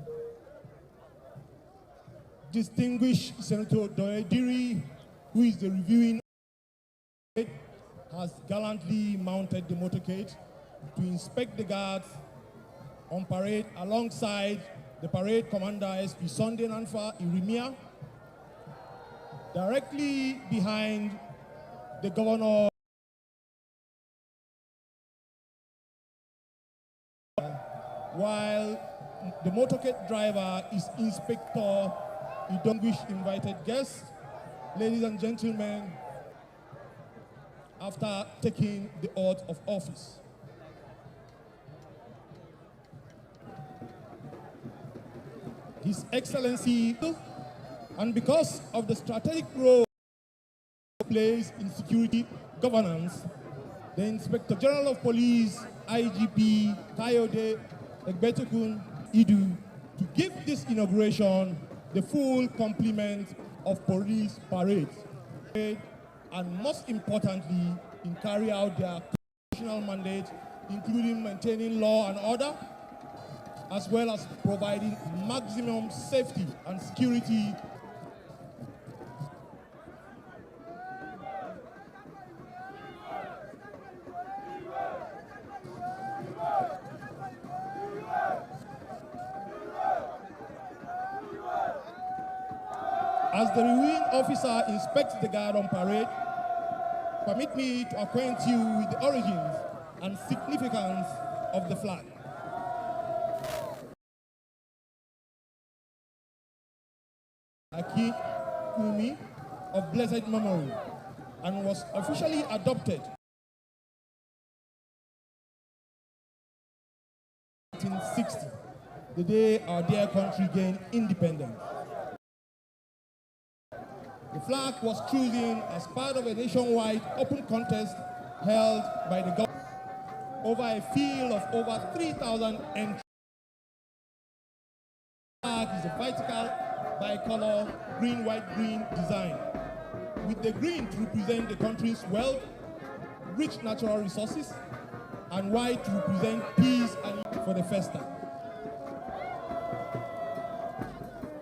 Distinguished Senator Diri, who is the reviewing, has gallantly mounted the motorcade to inspect the guards on parade alongside the parade commander SP Sunday Nanfa Irimia. Directly behind the governor, while the motorcade driver is Inspector. Distinguished invited guests, ladies and gentlemen, after taking the oath of office. His Excellency, and because of the strategic role he plays in security governance, the Inspector General of Police, IGP Kayode Egbetukun Idu, to give this inauguration the full complement of police parades, and most importantly, in carry out their constitutional mandate, including maintaining law and order, as well as providing maximum safety and security. As the reviewing officer inspects the guard on parade, permit me to acquaint you with the origins and significance of the flag. Aki Kumi of blessed memory, and was officially adopted in 1960, the day our dear country gained independence. The flag was chosen as part of a nationwide open contest held by the government over a field of over 3,000 entries. The flag is a vertical bicolor green, white, green design, with the green to represent the country's wealth, rich natural resources, and white to represent peace and for the festa.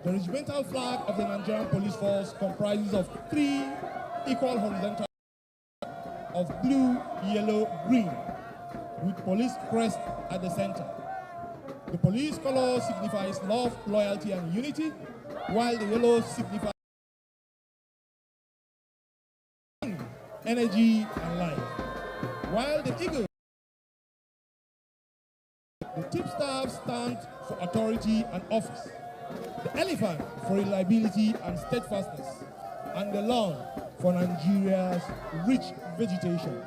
The regimental flag of the Nigerian Police Force comprises of 3 equal horizontal of blue, yellow, green, with police crest at the center. The police color signifies love, loyalty, and unity, while the yellow signifies energy and life. While the eagle, the tipstaff stands for authority and office. The elephant for reliability and steadfastness, and the lawn for Nigeria's rich vegetation.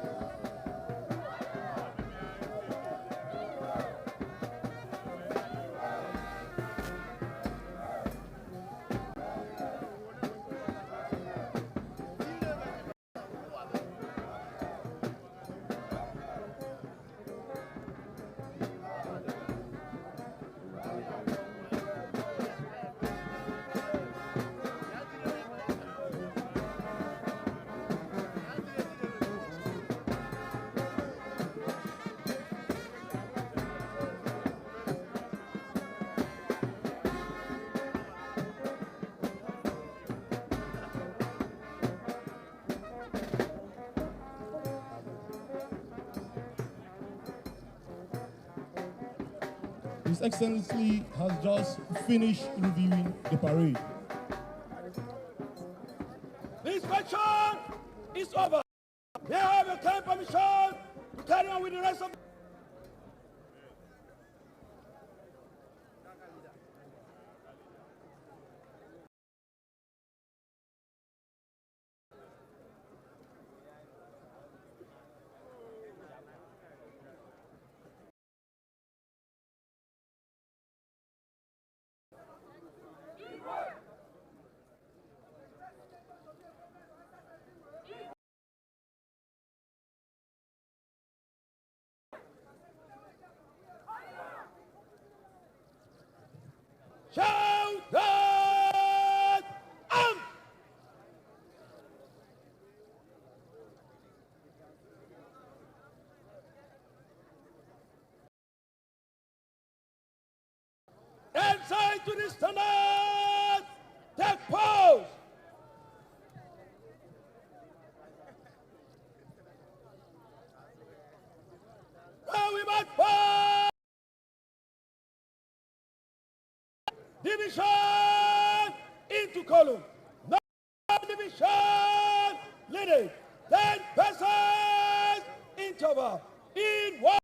His Excellency has just finished reviewing the parade. The inspection is over. May I have your kind permission to carry on with the rest of the... Shout that arm! Inside to the standard! Take pose! Now we march forward! Division into column. No division leading. 10 persons, interval, in one.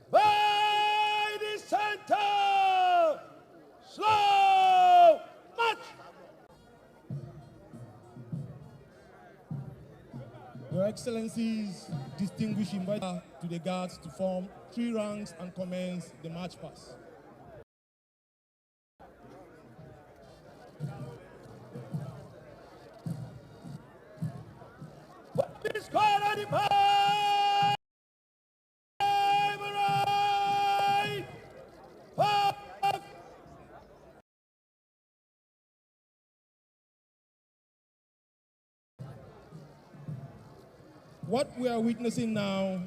By the center, slow march. Your Excellencies, distinguished inviter to the guards to form 3 ranks and commence the march pass. This squad on the five, right, 5. What we are witnessing now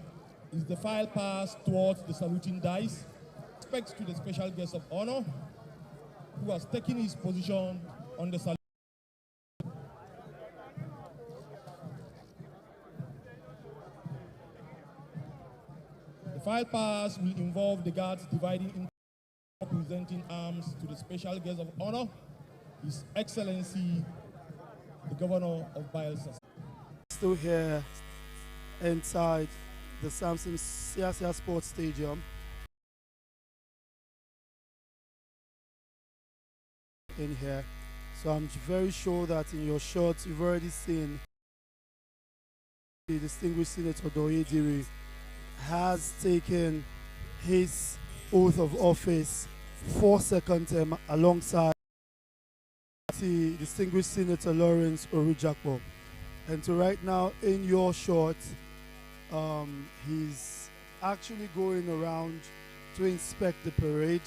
is the file pass towards the saluting dice. Respect to the special guest of honor who has taken his position on the salute. The file pass will involve the guards dividing into presenting arms to the special guest of honor, His Excellency, the Governor of Bayelsa. Still here inside the Samson Siasia Sports Stadium in here. So I'm very sure that in your shots you've already seen the distinguished Senator Diri has taken his oath of office for second term alongside the distinguished Senator Lawrence Orujakpo. And so right now in your shot, he's actually going around to inspect the parade,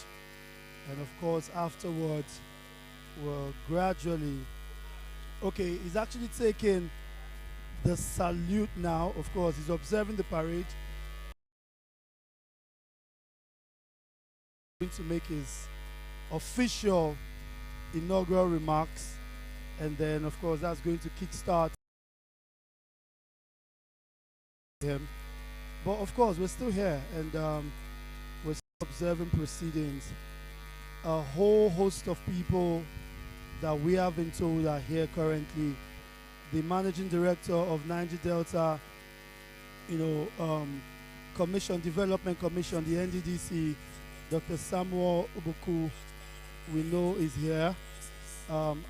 and of course afterwards we'll gradually, okay, he's actually taking the salute now. Of course he's observing the parade, going to make his official inaugural remarks, and then of course that's going to kickstart him. But of course we're still here, and we're still observing proceedings. A whole host of people that we have been told are here currently. The managing director of Niger Delta, Commission, Development Commission, the NDDC, Dr. Samuel Ubuku, we know is here,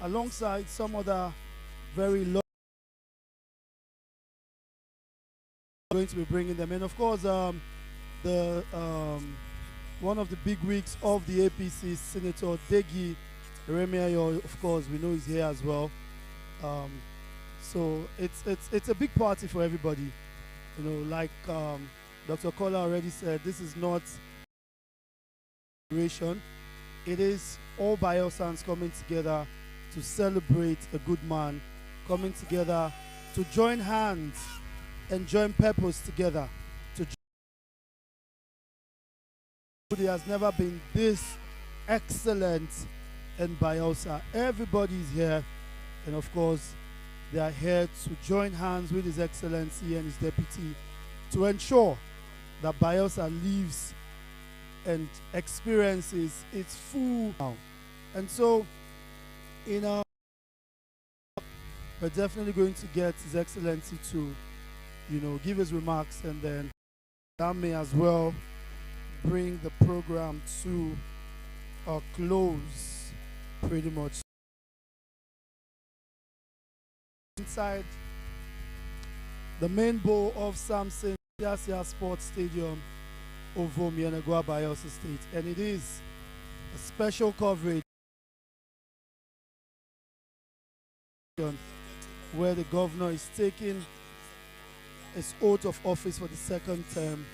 alongside some other very low going to be bringing them in. Of course, one of the big wigs of the APC, Senator Degi Remiayo, of course, we know is here as well. So it's a big party for everybody. Like Dr. Kola already said, this is not inauguration. It is all Bayelsans coming together to celebrate a good man, coming together to join hands and join purpose together. There has never been this excellent in Bayelsa. Everybody is here, and of course they are here to join hands with His Excellency and his deputy to ensure that Bayelsa lives and experiences its full. And so, we're definitely going to get His Excellency to, give his remarks, and then that may as well bring the program to a close, pretty much. Inside the main bowl of Samson Siasia Sports Stadium of Yenagua, Bayelsa State, and it is a special coverage where the governor is taking his oath of office for the second term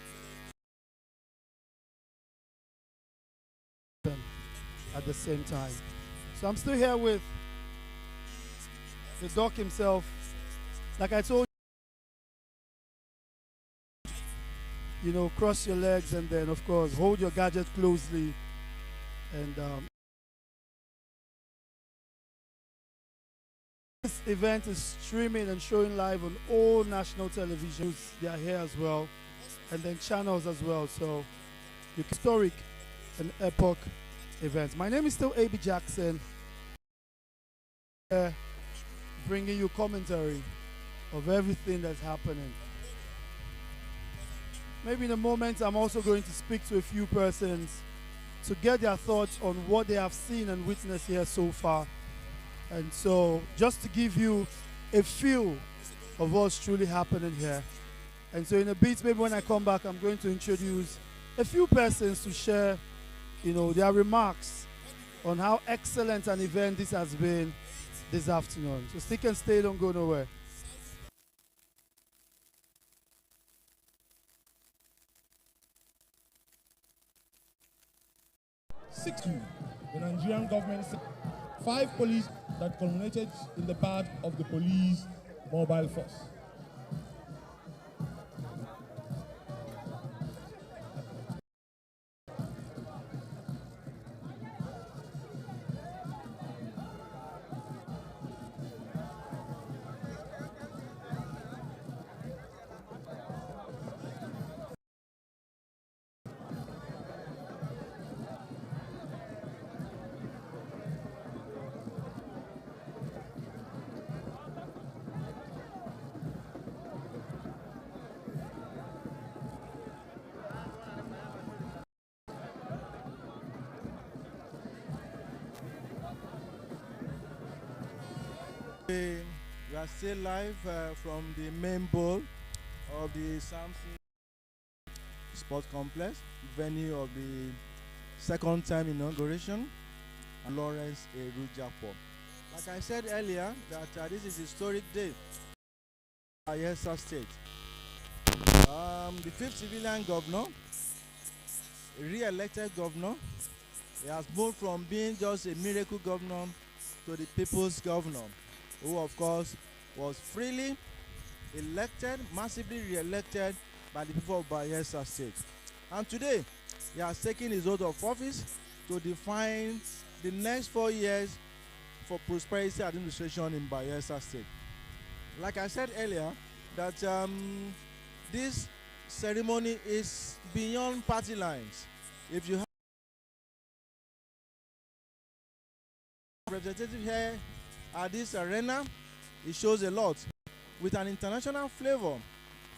at the same time. So I'm still here with the doc himself. Like I told you, cross your legs, and then of course hold your gadget closely, and This event is streaming and showing live on all national televisions. They are here as well, and then channels as well. So, historic and epoch events. My name is still A.B. Jackson, bringing you commentary of everything that's happening. Maybe in a moment, I'm also going to speak to a few persons to get their thoughts on what they have seen and witnessed here so far. And so, just to give you a feel of what's truly happening here. And so in a bit, maybe when I come back, I'm going to introduce a few persons to share, their remarks on how excellent an event this has been this afternoon. So stick and stay, don't go nowhere. The Nigerian government said 5 police that culminated in the birth of the police mobile force. We are still live from the main bowl of the Samson Sports Complex, venue of the second time inauguration, and Lawrence Erujapo. Like I said earlier, that this is a historic day for Bayelsa State. The 5th civilian governor, re-elected governor, he has moved from being just a miracle governor to the people's governor, who of course was freely elected, massively re-elected by the people of Bayelsa State. And today, he has taken his oath of office to define the next 4 years for prosperity administration in Bayelsa State. Like I said earlier, that this ceremony is beyond party lines. If you have a representative here at this arena, it shows a lot. With an international flavor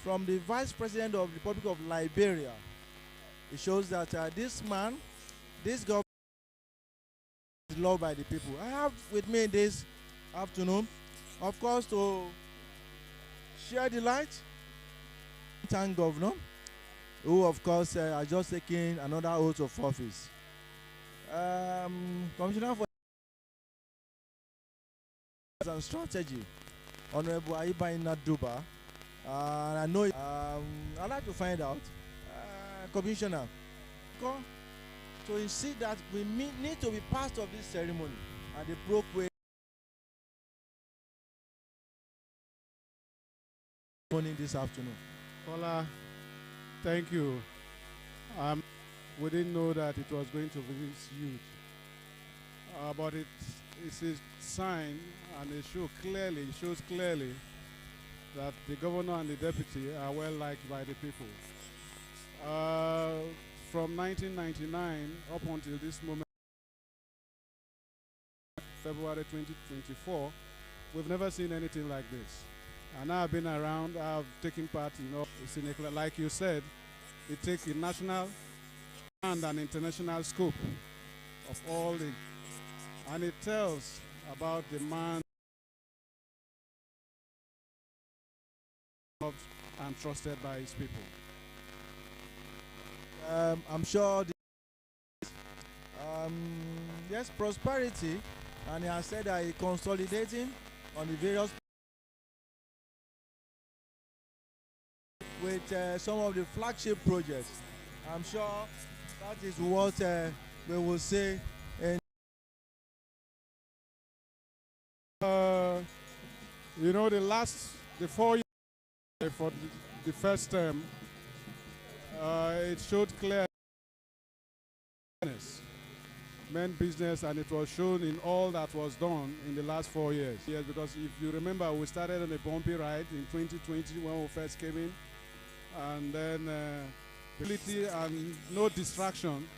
from the Vice President of the Republic of Liberia, it shows that this man, this government, is loved by the people. I have with me this afternoon, of course, to share the light, thank Governor, who of course are just taking another oath of office. Commissioner for and Strategy, Honorable Aiba Inaduba, and I know I'd like to find out, Commissioner, to insist that we need to be part of this ceremony, and they broke way this afternoon. Paula, thank you. We didn't know that it was going to be this huge, but it's a sign, and it shows clearly that the governor and the deputy are well liked by the people. From 1999 up until this moment, February 2024, we've never seen anything like this. And I've been around, I've taken part in, like you said, it takes a national and an international scope of all the, and it tells about the man loved and trusted by his people. I'm sure yes, prosperity, and he has said that he's consolidating on the various with some of the flagship projects. I'm sure that is what we will say. The 4 years for the first term, it showed clear meant business, and it was shown in all that was done in the last 4 years. Yes, because if you remember, we started on a bumpy ride in 2020 when we first came in, and then ability and no distraction.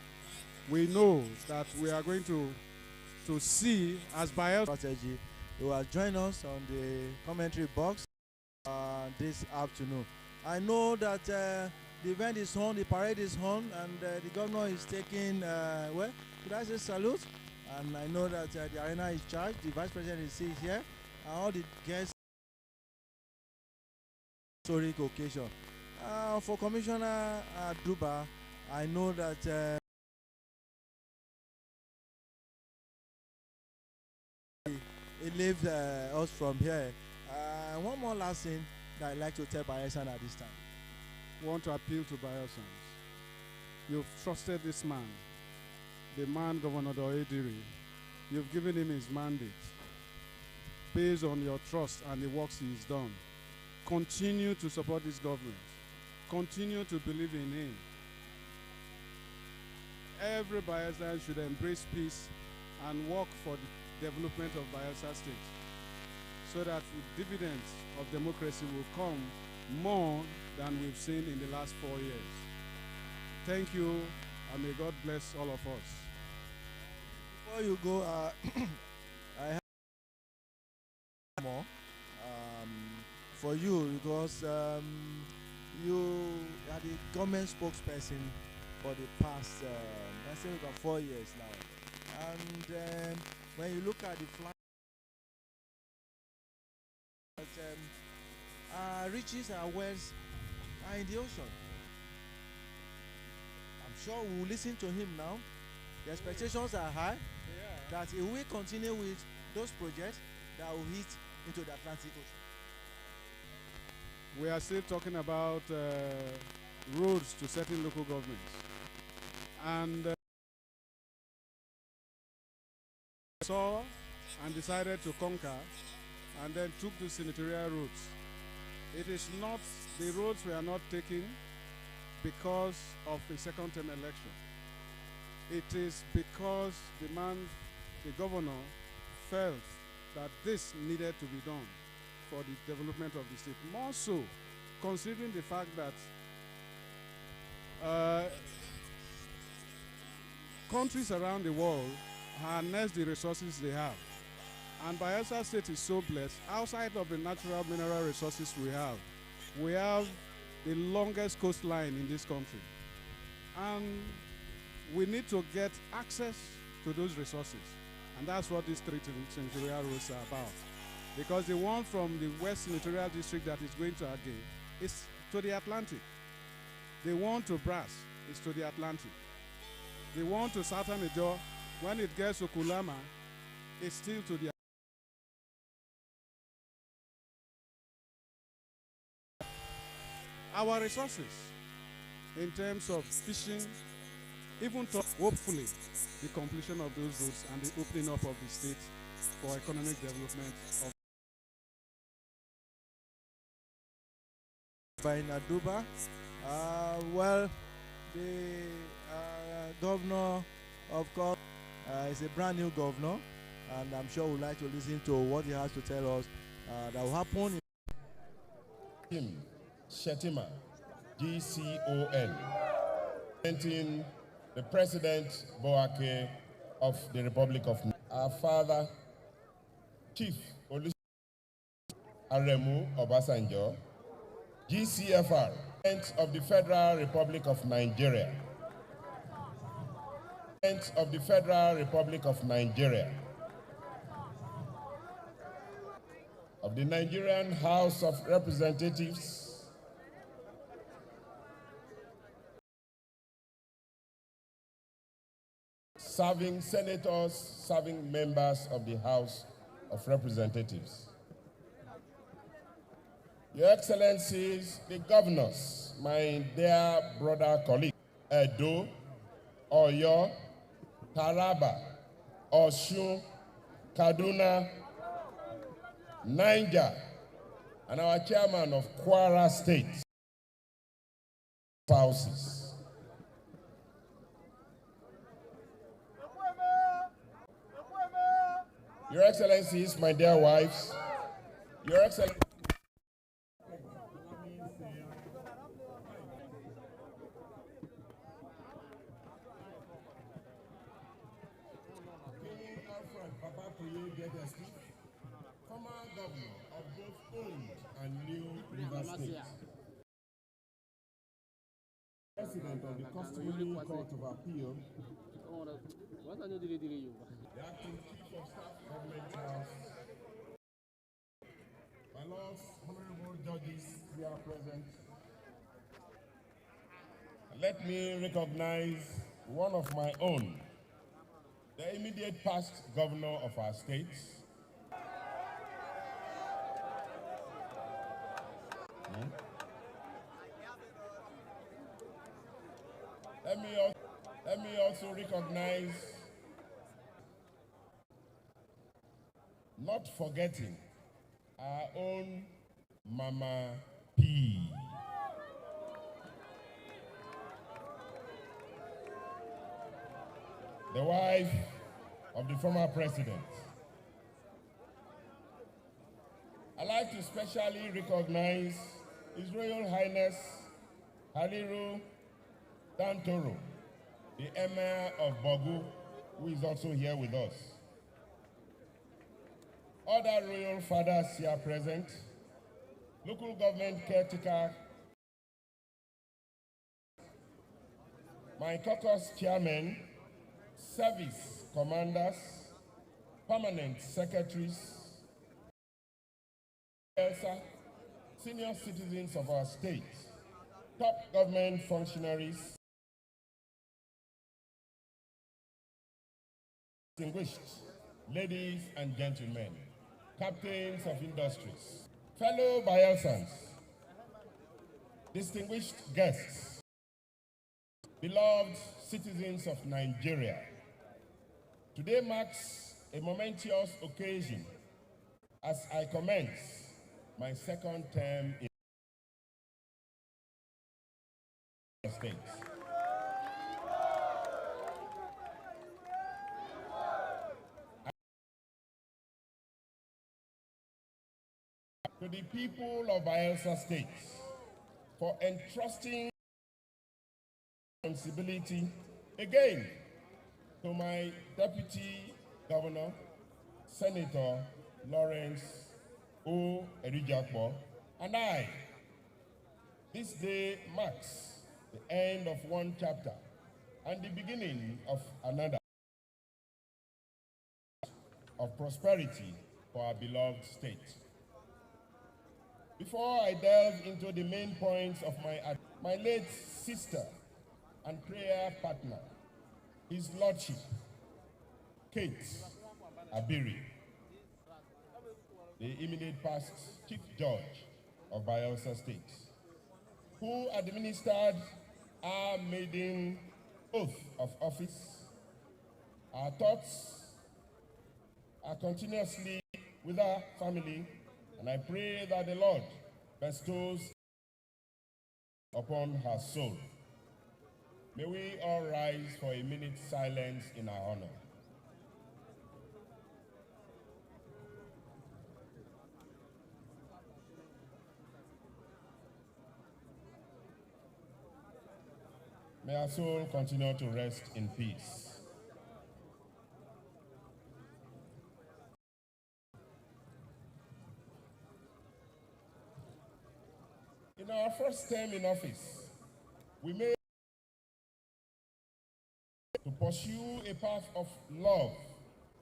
We know that we are going to see as Bayelsa strategy. You will join us on the commentary box this afternoon. I know that the event is on, the parade is on, and the governor is taking, well, could I say salute? And I know that the arena is charged, the vice president is here, and all the guests. Historic occasion. For Commissioner Duba, I know that he leaves us from here. One more last thing that I'd like to tell Bayelsan at this time. I want to appeal to Bayelsans. You've trusted this man, the man, Governor Diri. You've given him his mandate. Based on your trust and the works he's done, continue to support this government. Continue to believe in him. Every Bayelsan should embrace peace and work for the development of Bayelsa State, so that the dividends of democracy will come more than we've seen in the last 4 years. Thank you, and may God bless all of us. Before you go, I have more for you, because you are the government spokesperson for the past, I say about 4 years now. And when you look at the flag, riches and wealth are in the ocean. I'm sure we will listen to him now. The expectations are high that he will continue with those projects that will hit into the Atlantic Ocean. We are still talking about roads to certain local governments. And saw and decided to conquer and then took the senatorial roads. It is not, the roads were not taken because of the second term election. It is because the governor felt that this needed to be done for the development of the state. More so, considering the fact that countries around the world harness the resources they have. And Bayelsa State is so blessed. Outside of the natural mineral resources we have the longest coastline in this country. And we need to get access to those resources. And that's what these 3 senatorial roads are about. Because the one from the West Senatorial District that is going to Agay is to the Atlantic. The one to Brass is to the Atlantic. The one to Southern Ijaw, when it gets to Kulama, it's still to the our resources in terms of fishing, even to hopefully the completion of those roads and the opening up of the state for economic development of by Naduba. Well, the governor, of course, is a brand new governor, and I'm sure we'd like to listen to what he has to tell us that will happen. Shetima, GCON, presenting the President Boake of the Republic of Nigeria. Our father, Chief Olusegun Aremu Obasanjo, GCFR, President of the Federal Republic of Nigeria. President of the Federal Republic of Nigeria. Of the Nigerian House of Representatives. Serving senators, serving members of the House of Representatives. Your Excellencies, the governors, my dear brother colleague, Edo, Oyo, Taraba, Osun, Kaduna, Niger, and our chairman of Kwara State, houses. Your Excellencies, my dear wives, Your Excellency. Former governor of both old and new River State, President of the Customary Court of Appeal, the Acting Chief of Staff, Government House, my lords, honorable judges who are present, let me recognize one of my own, the immediate past governor of our state. Let me also recognize, not forgetting, our own Mama P. The wife of the former president. I'd like to specially recognize His Royal Highness Haliru Dantoro, the Emir of Bogu, who is also here with us. Other royal fathers here present, local government caretaker, my caucus chairman, service commanders, permanent secretaries, senior citizens of our state, top government functionaries, distinguished ladies and gentlemen, captains of industries, fellow Bayelsans, distinguished guests, beloved citizens of Nigeria. Today marks a momentous occasion as I commence my second term in the state. To the people of Bayelsa State for entrusting responsibility again to my Deputy Governor, Senator Lawrence O. Erijakpo, and I. This day marks the end of one chapter and the beginning of another of prosperity for our beloved state. Before I delve into the main points of my late sister and prayer partner, His Lordship, Kate Abiri, the immediate past Chief Judge of Bayelsa State, who administered our maiden oath of office, our thoughts are continuously with our family, and I pray that the Lord bestows upon her soul. May we all rise for a minute's silence in our honor. May our soul continue to rest in peace. In our first term in office, we made to pursue a path of love,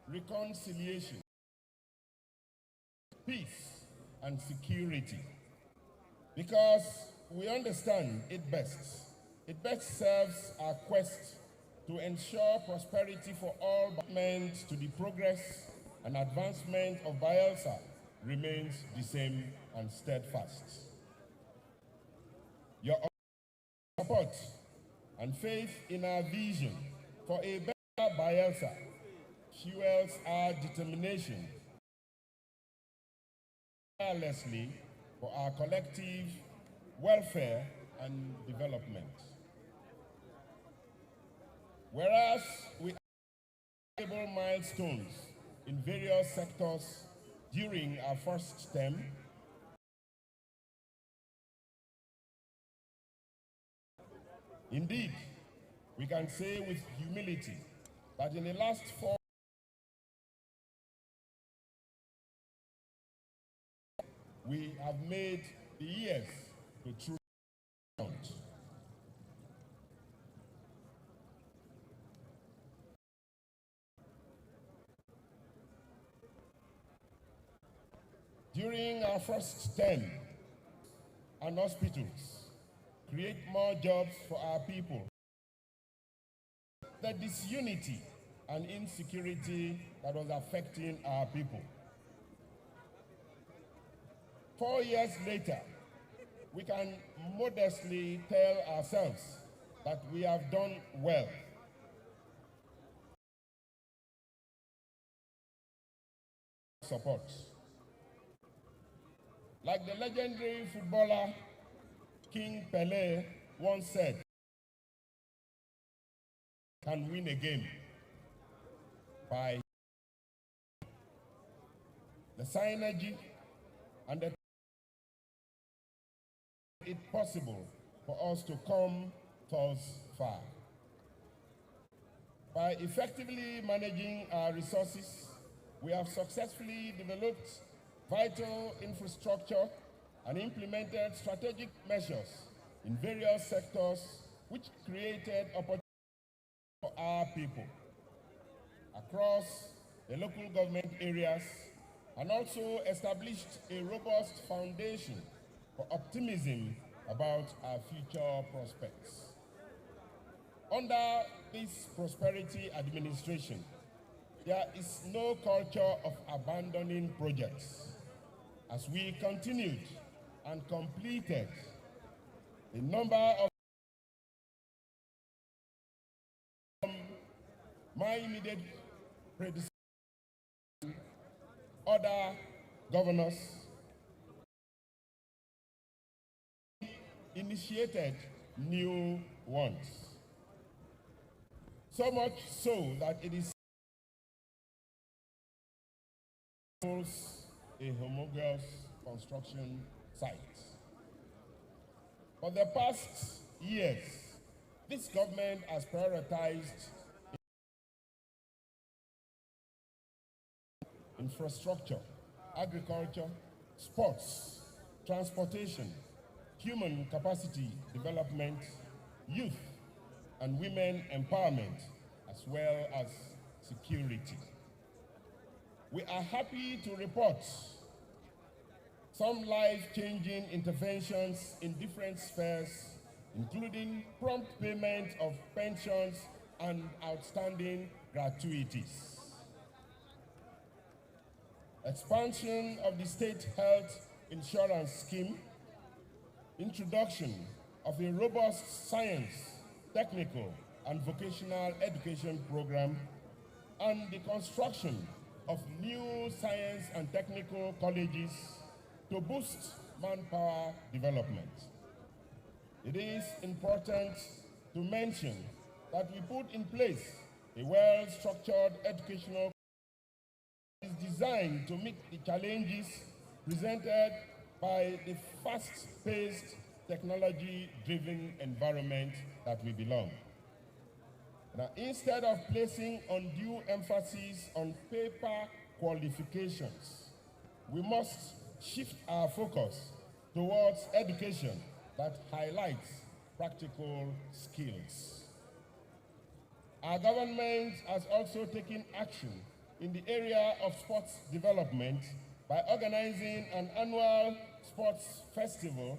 reconciliation, peace, and security, because we understand it best. It best serves our quest to ensure prosperity for all, meant to the progress and advancement of Bayelsa remains the same and steadfast. Your support and faith in our vision for a better Bayelsa fuels our determination tirelessly for our collective welfare and development. Whereas we have milestones in various sectors during our first term. Indeed, we can say with humility that in the last 4 we have made the years to truly count. During our first term, and hospitals, create more jobs for our people. The disunity and insecurity that was affecting our people. 4 years later, we can modestly tell ourselves that we have done well. Support. Like the legendary footballer King Pelé once said, can win a game by the synergy and the it possible for us to come thus far. By effectively managing our resources, we have successfully developed vital infrastructure and implemented strategic measures in various sectors which created opportunities for our people across the local government areas and also established a robust foundation for optimism about our future prospects. Under this prosperity administration, there is no culture of abandoning projects, as we continued and completed a number of my immediate predecessors, other governors, initiated new ones. So much so that it is a homogeneous construction site. For the past years, this government has prioritized infrastructure, agriculture, sports, transportation, human capacity development, youth and women empowerment, as well as security. We are happy to report some life-changing interventions in different spheres, including prompt payment of pensions and outstanding gratuities, expansion of the state health insurance scheme, introduction of a robust science, technical, and vocational education program, and the construction of new science and technical colleges to boost manpower development. It is important to mention that we put in place a well-structured educational is designed to meet the challenges presented by the fast-paced, technology-driven environment that we belong. Now, instead of placing undue emphasis on paper qualifications, we must shift our focus towards education that highlights practical skills. Our government has also taken action in the area of sports development by organizing an annual sports festival.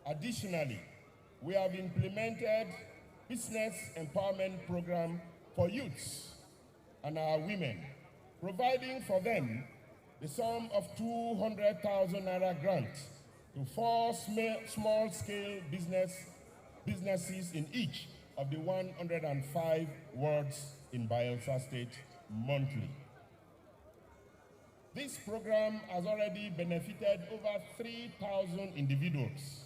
Additionally, we have implemented business empowerment program for youths and our women, providing for them the sum of 200,000 naira grant to 4 small-scale businesses in each of the 105 wards in Bayelsa State monthly. This program has already benefited over 3,000 individuals.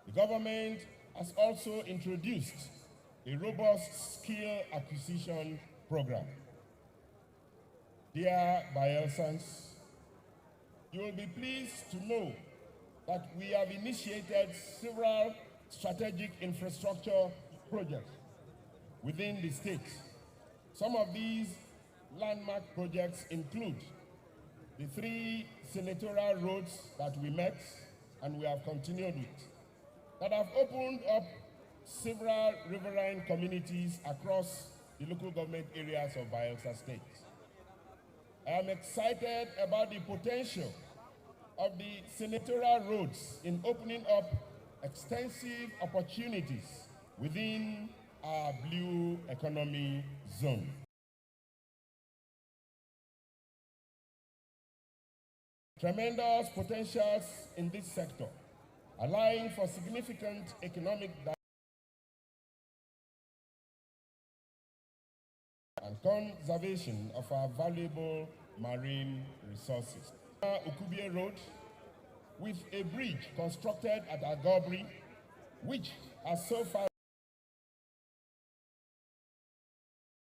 The government has also introduced a robust skill acquisition program. Dear Bayelsans, you will be pleased to know that we have initiated several strategic infrastructure projects within the state. Some of these landmark projects include the 3 senatorial roads that we met and we have continued with, that have opened up several riverine communities across the local government areas of Bayelsa State. I am excited about the potential of the senatorial roads in opening up extensive opportunities within our blue economy zone. Tremendous potentials in this sector, allowing for significant economic and conservation of our valuable marine resources. Ukubie Road, with a bridge constructed at Agobri, which has so far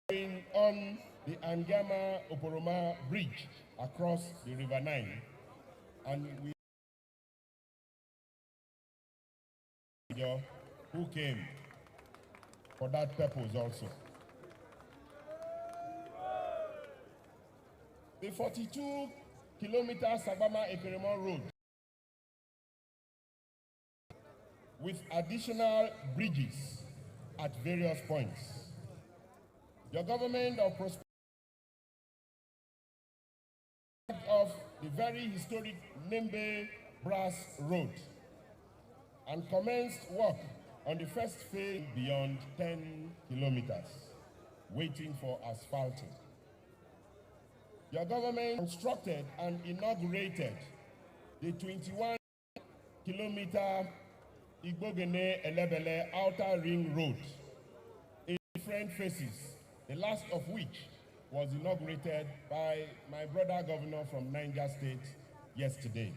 been on the Angama Oporoma Bridge across the River Nile, and we who came for that purpose also. The 42-kilometer Sabama-Ekeremon Road, with additional bridges at various points. Your government of prosperity of the very historic Nembe Brass Road and commenced work on the first phase beyond 10 kilometers, waiting for asphalting. Your government constructed and inaugurated the 21-kilometer Igbogene-Elebele Outer Ring Road in different phases, the last of which was inaugurated by my brother governor from Niger State yesterday.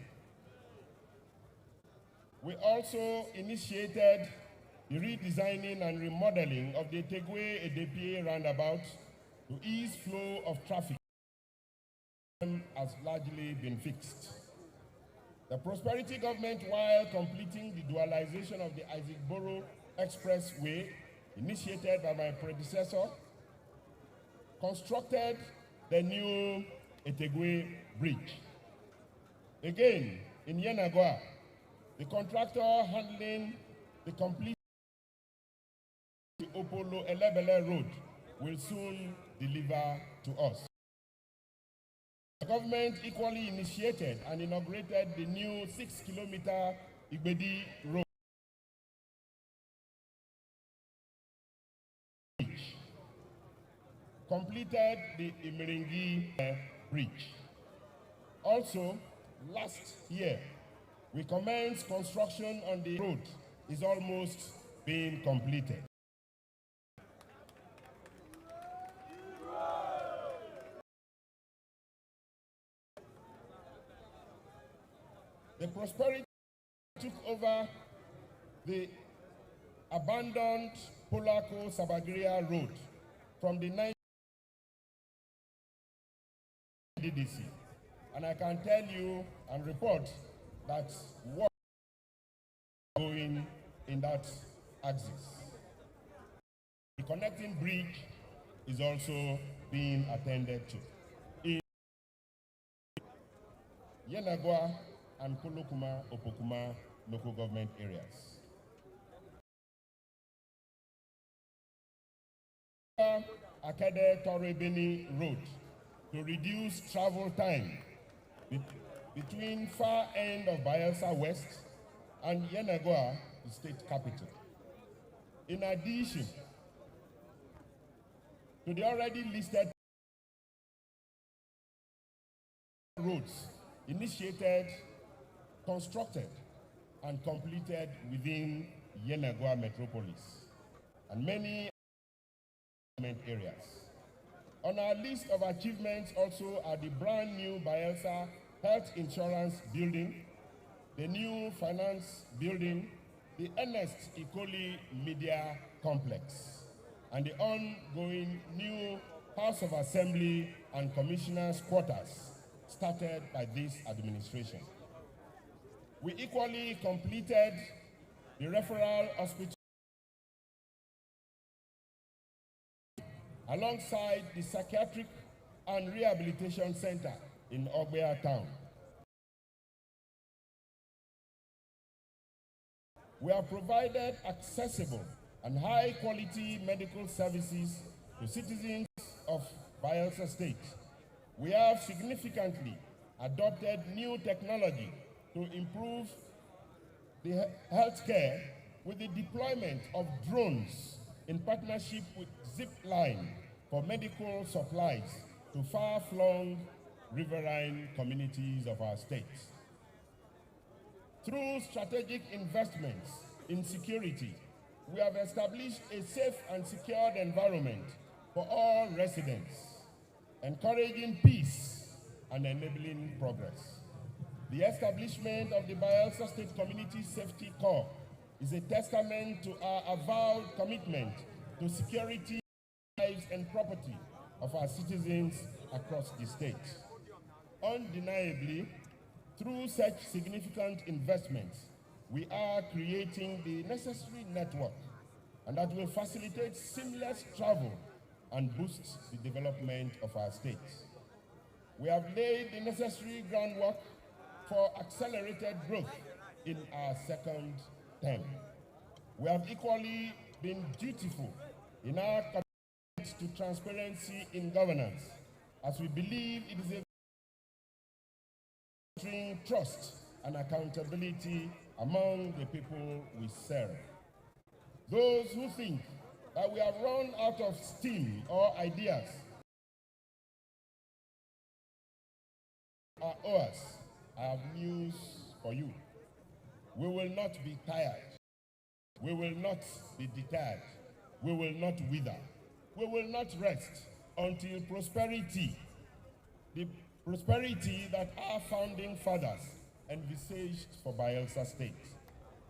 We also initiated the redesigning and remodeling of the Tegwe-Edepie roundabout to ease flow of traffic. Has largely been fixed. The Prosperity government, while completing the dualization of the Isaac Boro Expressway, initiated by my predecessor, constructed the new Etegwe Bridge. Again, in Yenagoa, the contractor handling the complete Opolo Elebele Road will soon deliver to us. The government equally initiated and inaugurated the new 6-kilometer Igbedi Road. Completed the Imiringi Bridge. Also, last year, we commenced construction on the road. Is almost being completed. The Prosperity took over the abandoned Polako-Sabagria Road from the 9th DDC. And I can tell you and report that work is going in that axis. The connecting bridge is also being attended to. In Yenagoa and Kolokuma, Opokuma local government areas. Akede Torebeni Road to reduce travel time between far end of Bayelsa West and Yenagoa, the state capital. In addition to the already listed roads initiated, constructed, and completed within Yenagoa metropolis and many areas. On our list of achievements also are the brand new Bayelsa Health Insurance Building, the new Finance Building, the Ernest Ikoli Media Complex, and the ongoing new House of Assembly and commissioners' quarters started by this administration. We equally completed the referral hospital alongside the psychiatric and rehabilitation center in Ogbea town. We have provided accessible and high-quality medical services to citizens of Bayelsa State. We have significantly adopted new technology to improve the healthcare with the deployment of drones in partnership with Zipline for medical supplies to far-flung riverine communities of our state. Through strategic investments in security, we have established a safe and secured environment for all residents, encouraging peace and enabling progress. The establishment of the Bayelsa State Community Safety Corps is a testament to our avowed commitment to security, lives and property of our citizens across the state. Undeniably, through such significant investments, we are creating the necessary network and that will facilitate seamless travel and boost the development of our state. We have laid the necessary groundwork for accelerated growth in our second term. We have equally been dutiful in our commitment to transparency in governance, as we believe it is a fostering trust and accountability among the people we serve. Those who think that we have run out of steam or ideas are ours. I have news for you. We will not be tired. We will not be deterred. We will not wither. We will not rest until prosperity, the prosperity that our founding fathers envisaged for Bayelsa State,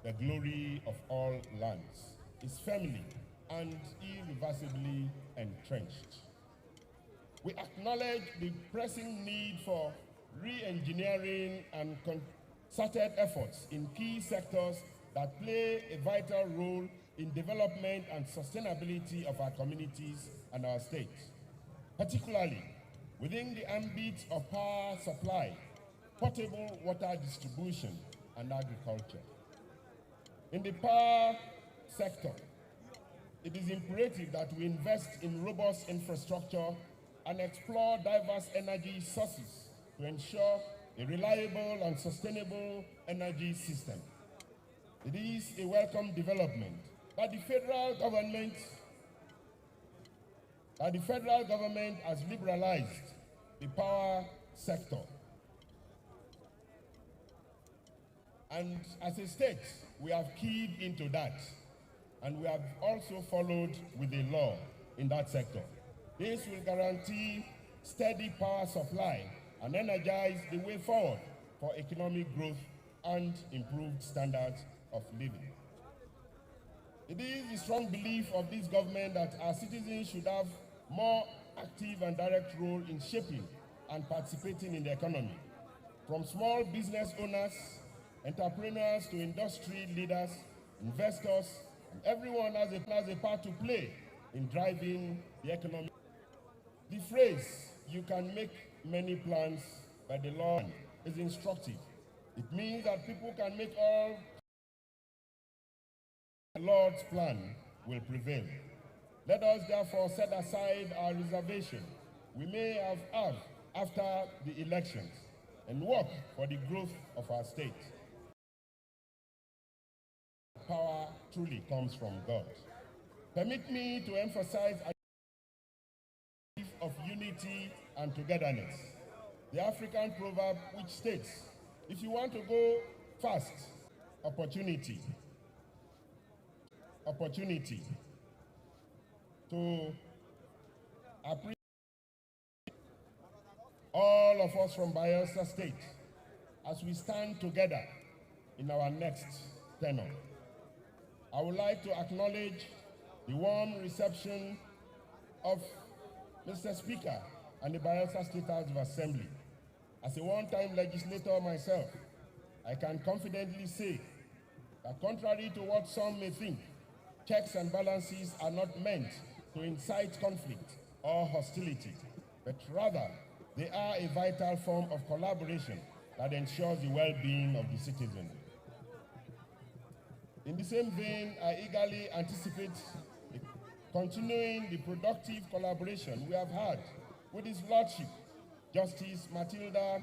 the glory of all lands, is firmly and irreversibly entrenched. We acknowledge the pressing need for re-engineering and concerted efforts in key sectors that play a vital role in development and sustainability of our communities and our state, particularly within the ambit of power supply, potable water distribution, and agriculture. In the power sector, it is imperative that we invest in robust infrastructure and explore diverse energy sources to ensure a reliable and sustainable energy system. It is a welcome development that the federal government has liberalized the power sector. And as a state, we have keyed into that, and we have also followed with the law in that sector. This will guarantee steady power supply and energize the way forward for economic growth and improved standards of living. It is the strong belief of this government that our citizens should have more active and direct role in shaping and participating in the economy, from small business owners, entrepreneurs to industry leaders, investors, and everyone has a part to play in driving the economy. The phrase, "you can make many plans, but the law," is instructive. It means that people can make all the Lord's plan will prevail. Let us therefore set aside our reservation we may have after the elections and work for the growth of our state. Power truly comes from God. Permit me to emphasize of unity and togetherness. The African proverb which states, if you want to go fast, opportunity to appreciate all of us from Bayelsa State as we stand together in our next tenure. I would like to acknowledge the warm reception of Mr. Speaker and the Bayelsa State House of Assembly. As a one-time legislator myself, I can confidently say that contrary to what some may think, checks and balances are not meant to incite conflict or hostility, but rather they are a vital form of collaboration that ensures the well-being of the citizen. In the same vein, I eagerly anticipate continuing the productive collaboration we have had with His Lordship, Justice Matilda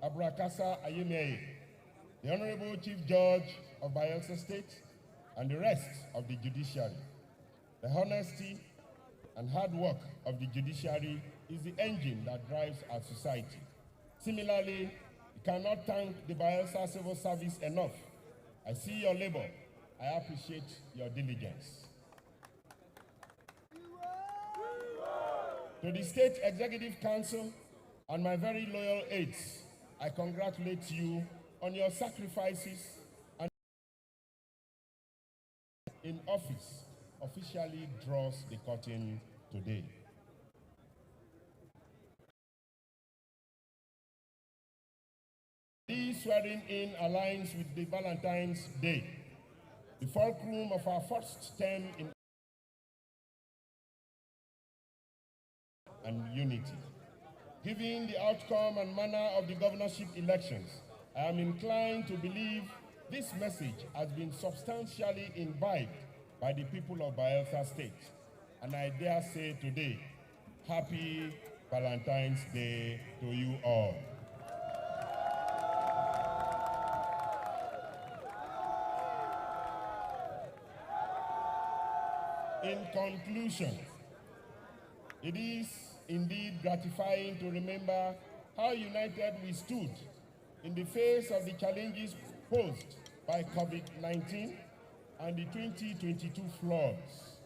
Abrakasa Ayemeye, the Honorable Chief Judge of Bayelsa State, and the rest of the judiciary. The honesty and hard work of the judiciary is the engine that drives our society. Similarly, we cannot thank the Bayelsa Civil Service enough. I see your labor. I appreciate your diligence. To the State Executive Council and my very loyal aides, I congratulate you on your sacrifices and in office officially draws the curtain today. This swearing in aligns with the Valentine's Day, the fulcrum of our first term in and unity. Given the outcome and manner of the governorship elections, I am inclined to believe this message has been substantially imbibed by the people of Bayelsa State. And I dare say today, happy Valentine's Day to you all. In conclusion, it is indeed gratifying to remember how united we stood in the face of the challenges posed by COVID-19 and the 2022 floods.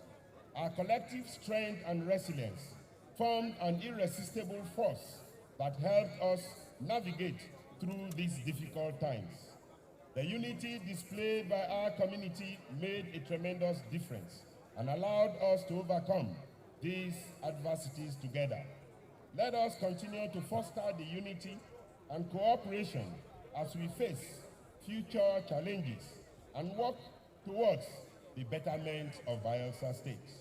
Our collective strength and resilience formed an irresistible force that helped us navigate through these difficult times. The unity displayed by our community made a tremendous difference and allowed us to overcome these adversities together. Let us continue to foster the unity and cooperation as we face future challenges and work towards the betterment of Bayelsa State.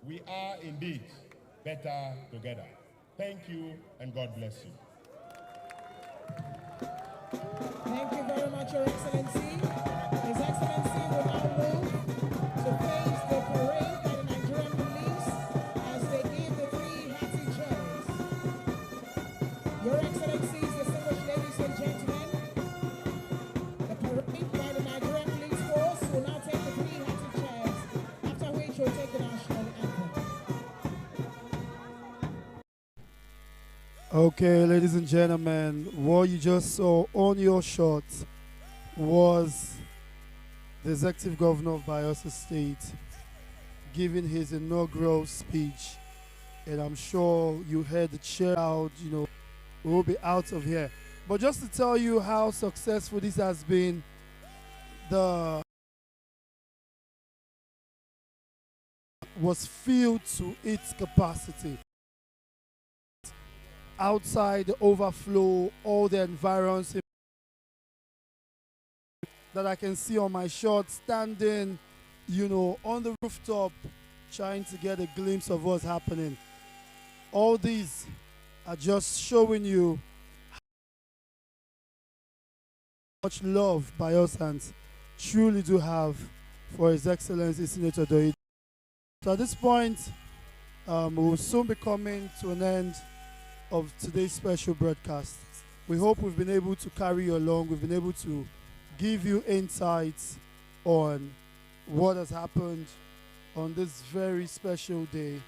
We are indeed better together. Thank you and God bless you. Thank you very much, Your Excellency. His Excellency will now move to face the parade by the Nigerian police as they give the 3 hattie chairs. Your Excellencies, distinguished ladies and gentlemen, the parade by the Nigerian police force will now take the 3 hattie chairs, after which we'll take the national anthem. Okay, ladies and gentlemen, what you just saw on your shot was the Executive Governor of Bayelsa State giving his inaugural speech. And I'm sure you heard the cheer out, we'll be out of here. But just to tell you how successful this has been, the was filled to its capacity. Outside the overflow, all the environs that I can see on my shot, standing, on the rooftop, trying to get a glimpse of what's happening. All these are just showing you how much love Bayelsans truly do have for His Excellency Senator Diri. So at this point, we will soon be coming to an end of today's special broadcast. We hope we've been able to carry you along. We've been able to give you insights on what has happened on this very special day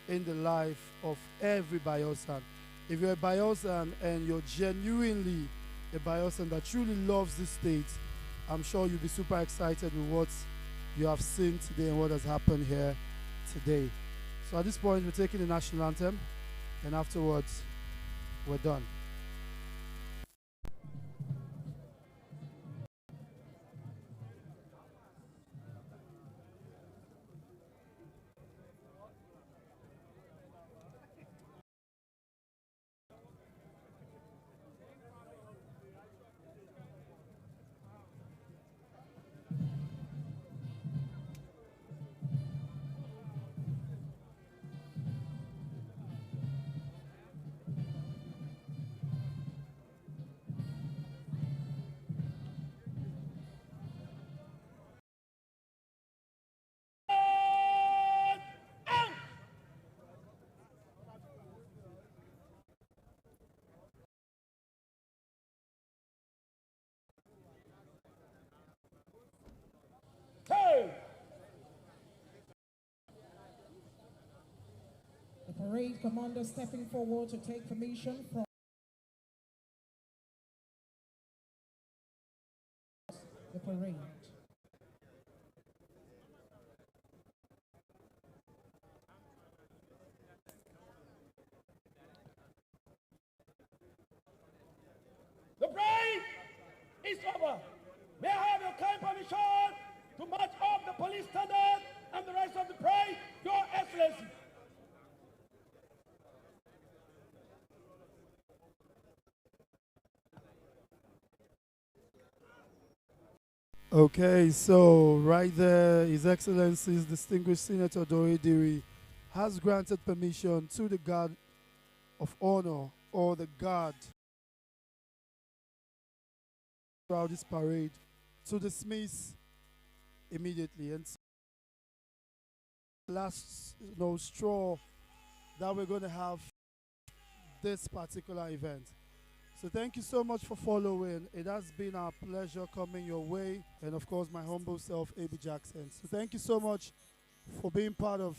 in the life of every Bayelsan. If you're a Bayelsan and you're genuinely a Bayelsan that truly loves this state, I'm sure you'll be super excited with what you have seen today and what has happened here today. So at this point, we're taking the national anthem, and afterwards, we're done. parade commander stepping forward to take permission from the parade. The parade is over. May I have your kind permission to march off the police standard and the rest of the parade, Your Excellency. Okay, so right there, His Excellency's distinguished Senator Diri has granted permission to the guard of honor or the guard throughout this parade to dismiss immediately. And last straw that we're going to have this particular event. So thank you so much for following. It has been our pleasure coming your way. And of course, my humble self, A.B. Jackson. So thank you so much for being part of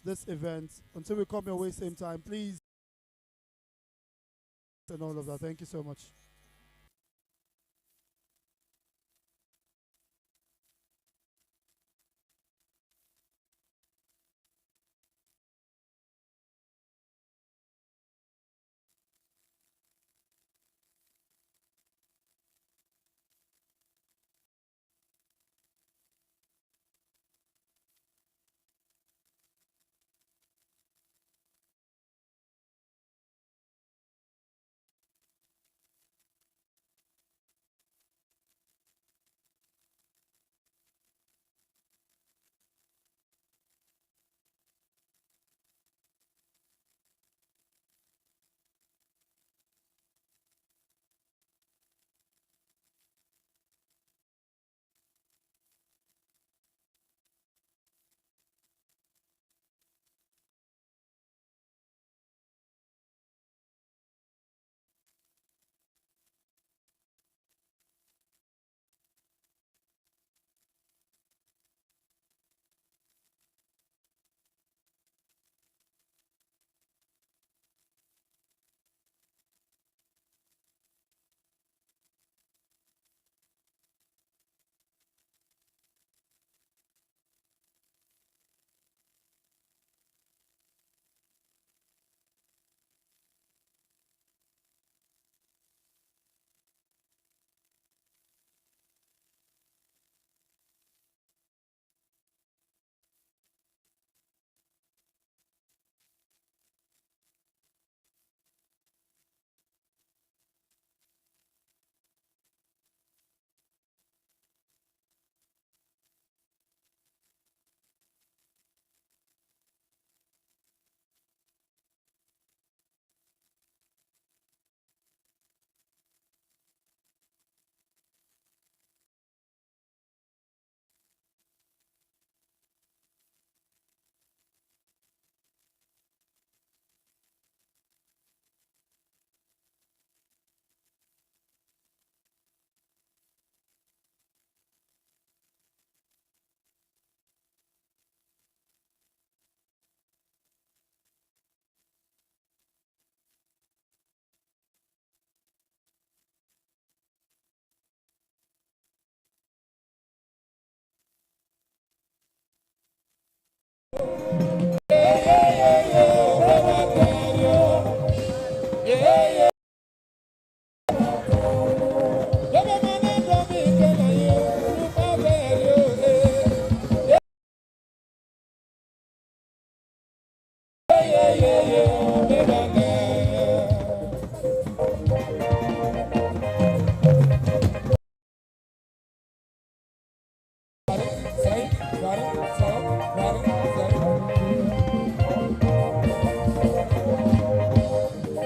this event. Until we come your way same time, please. And all of that. Thank you so much.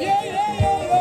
Yeah, yeah, yeah, yeah.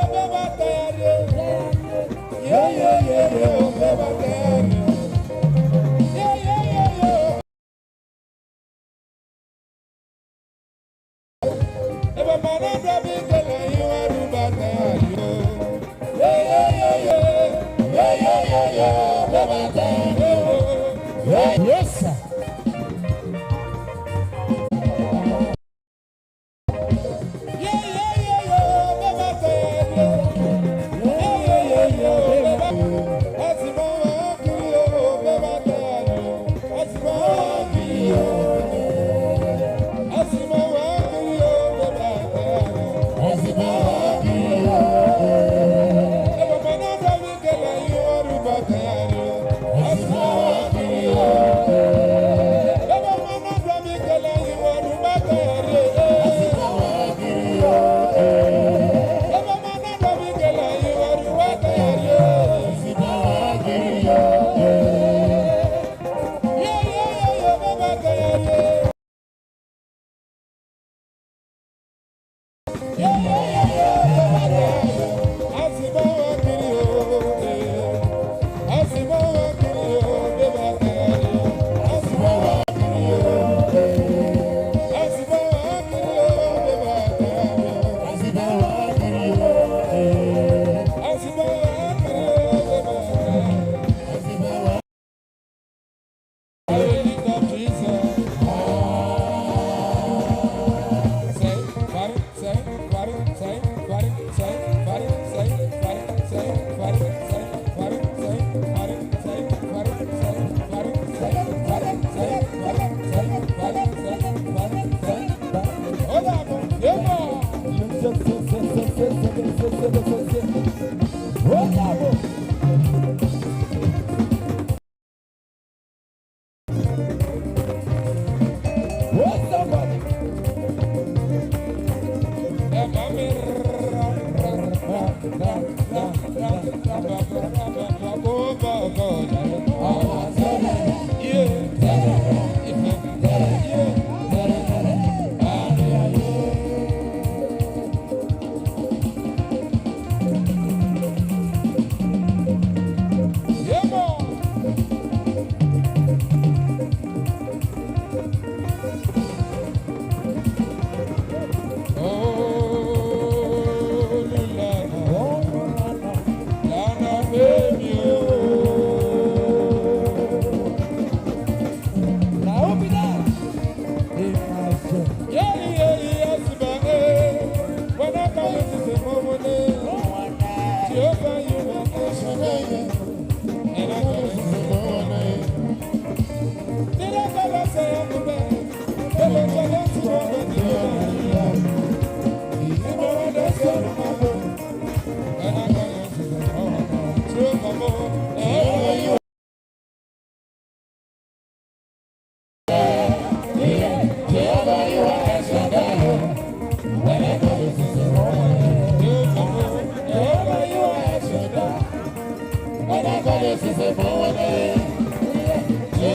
for more.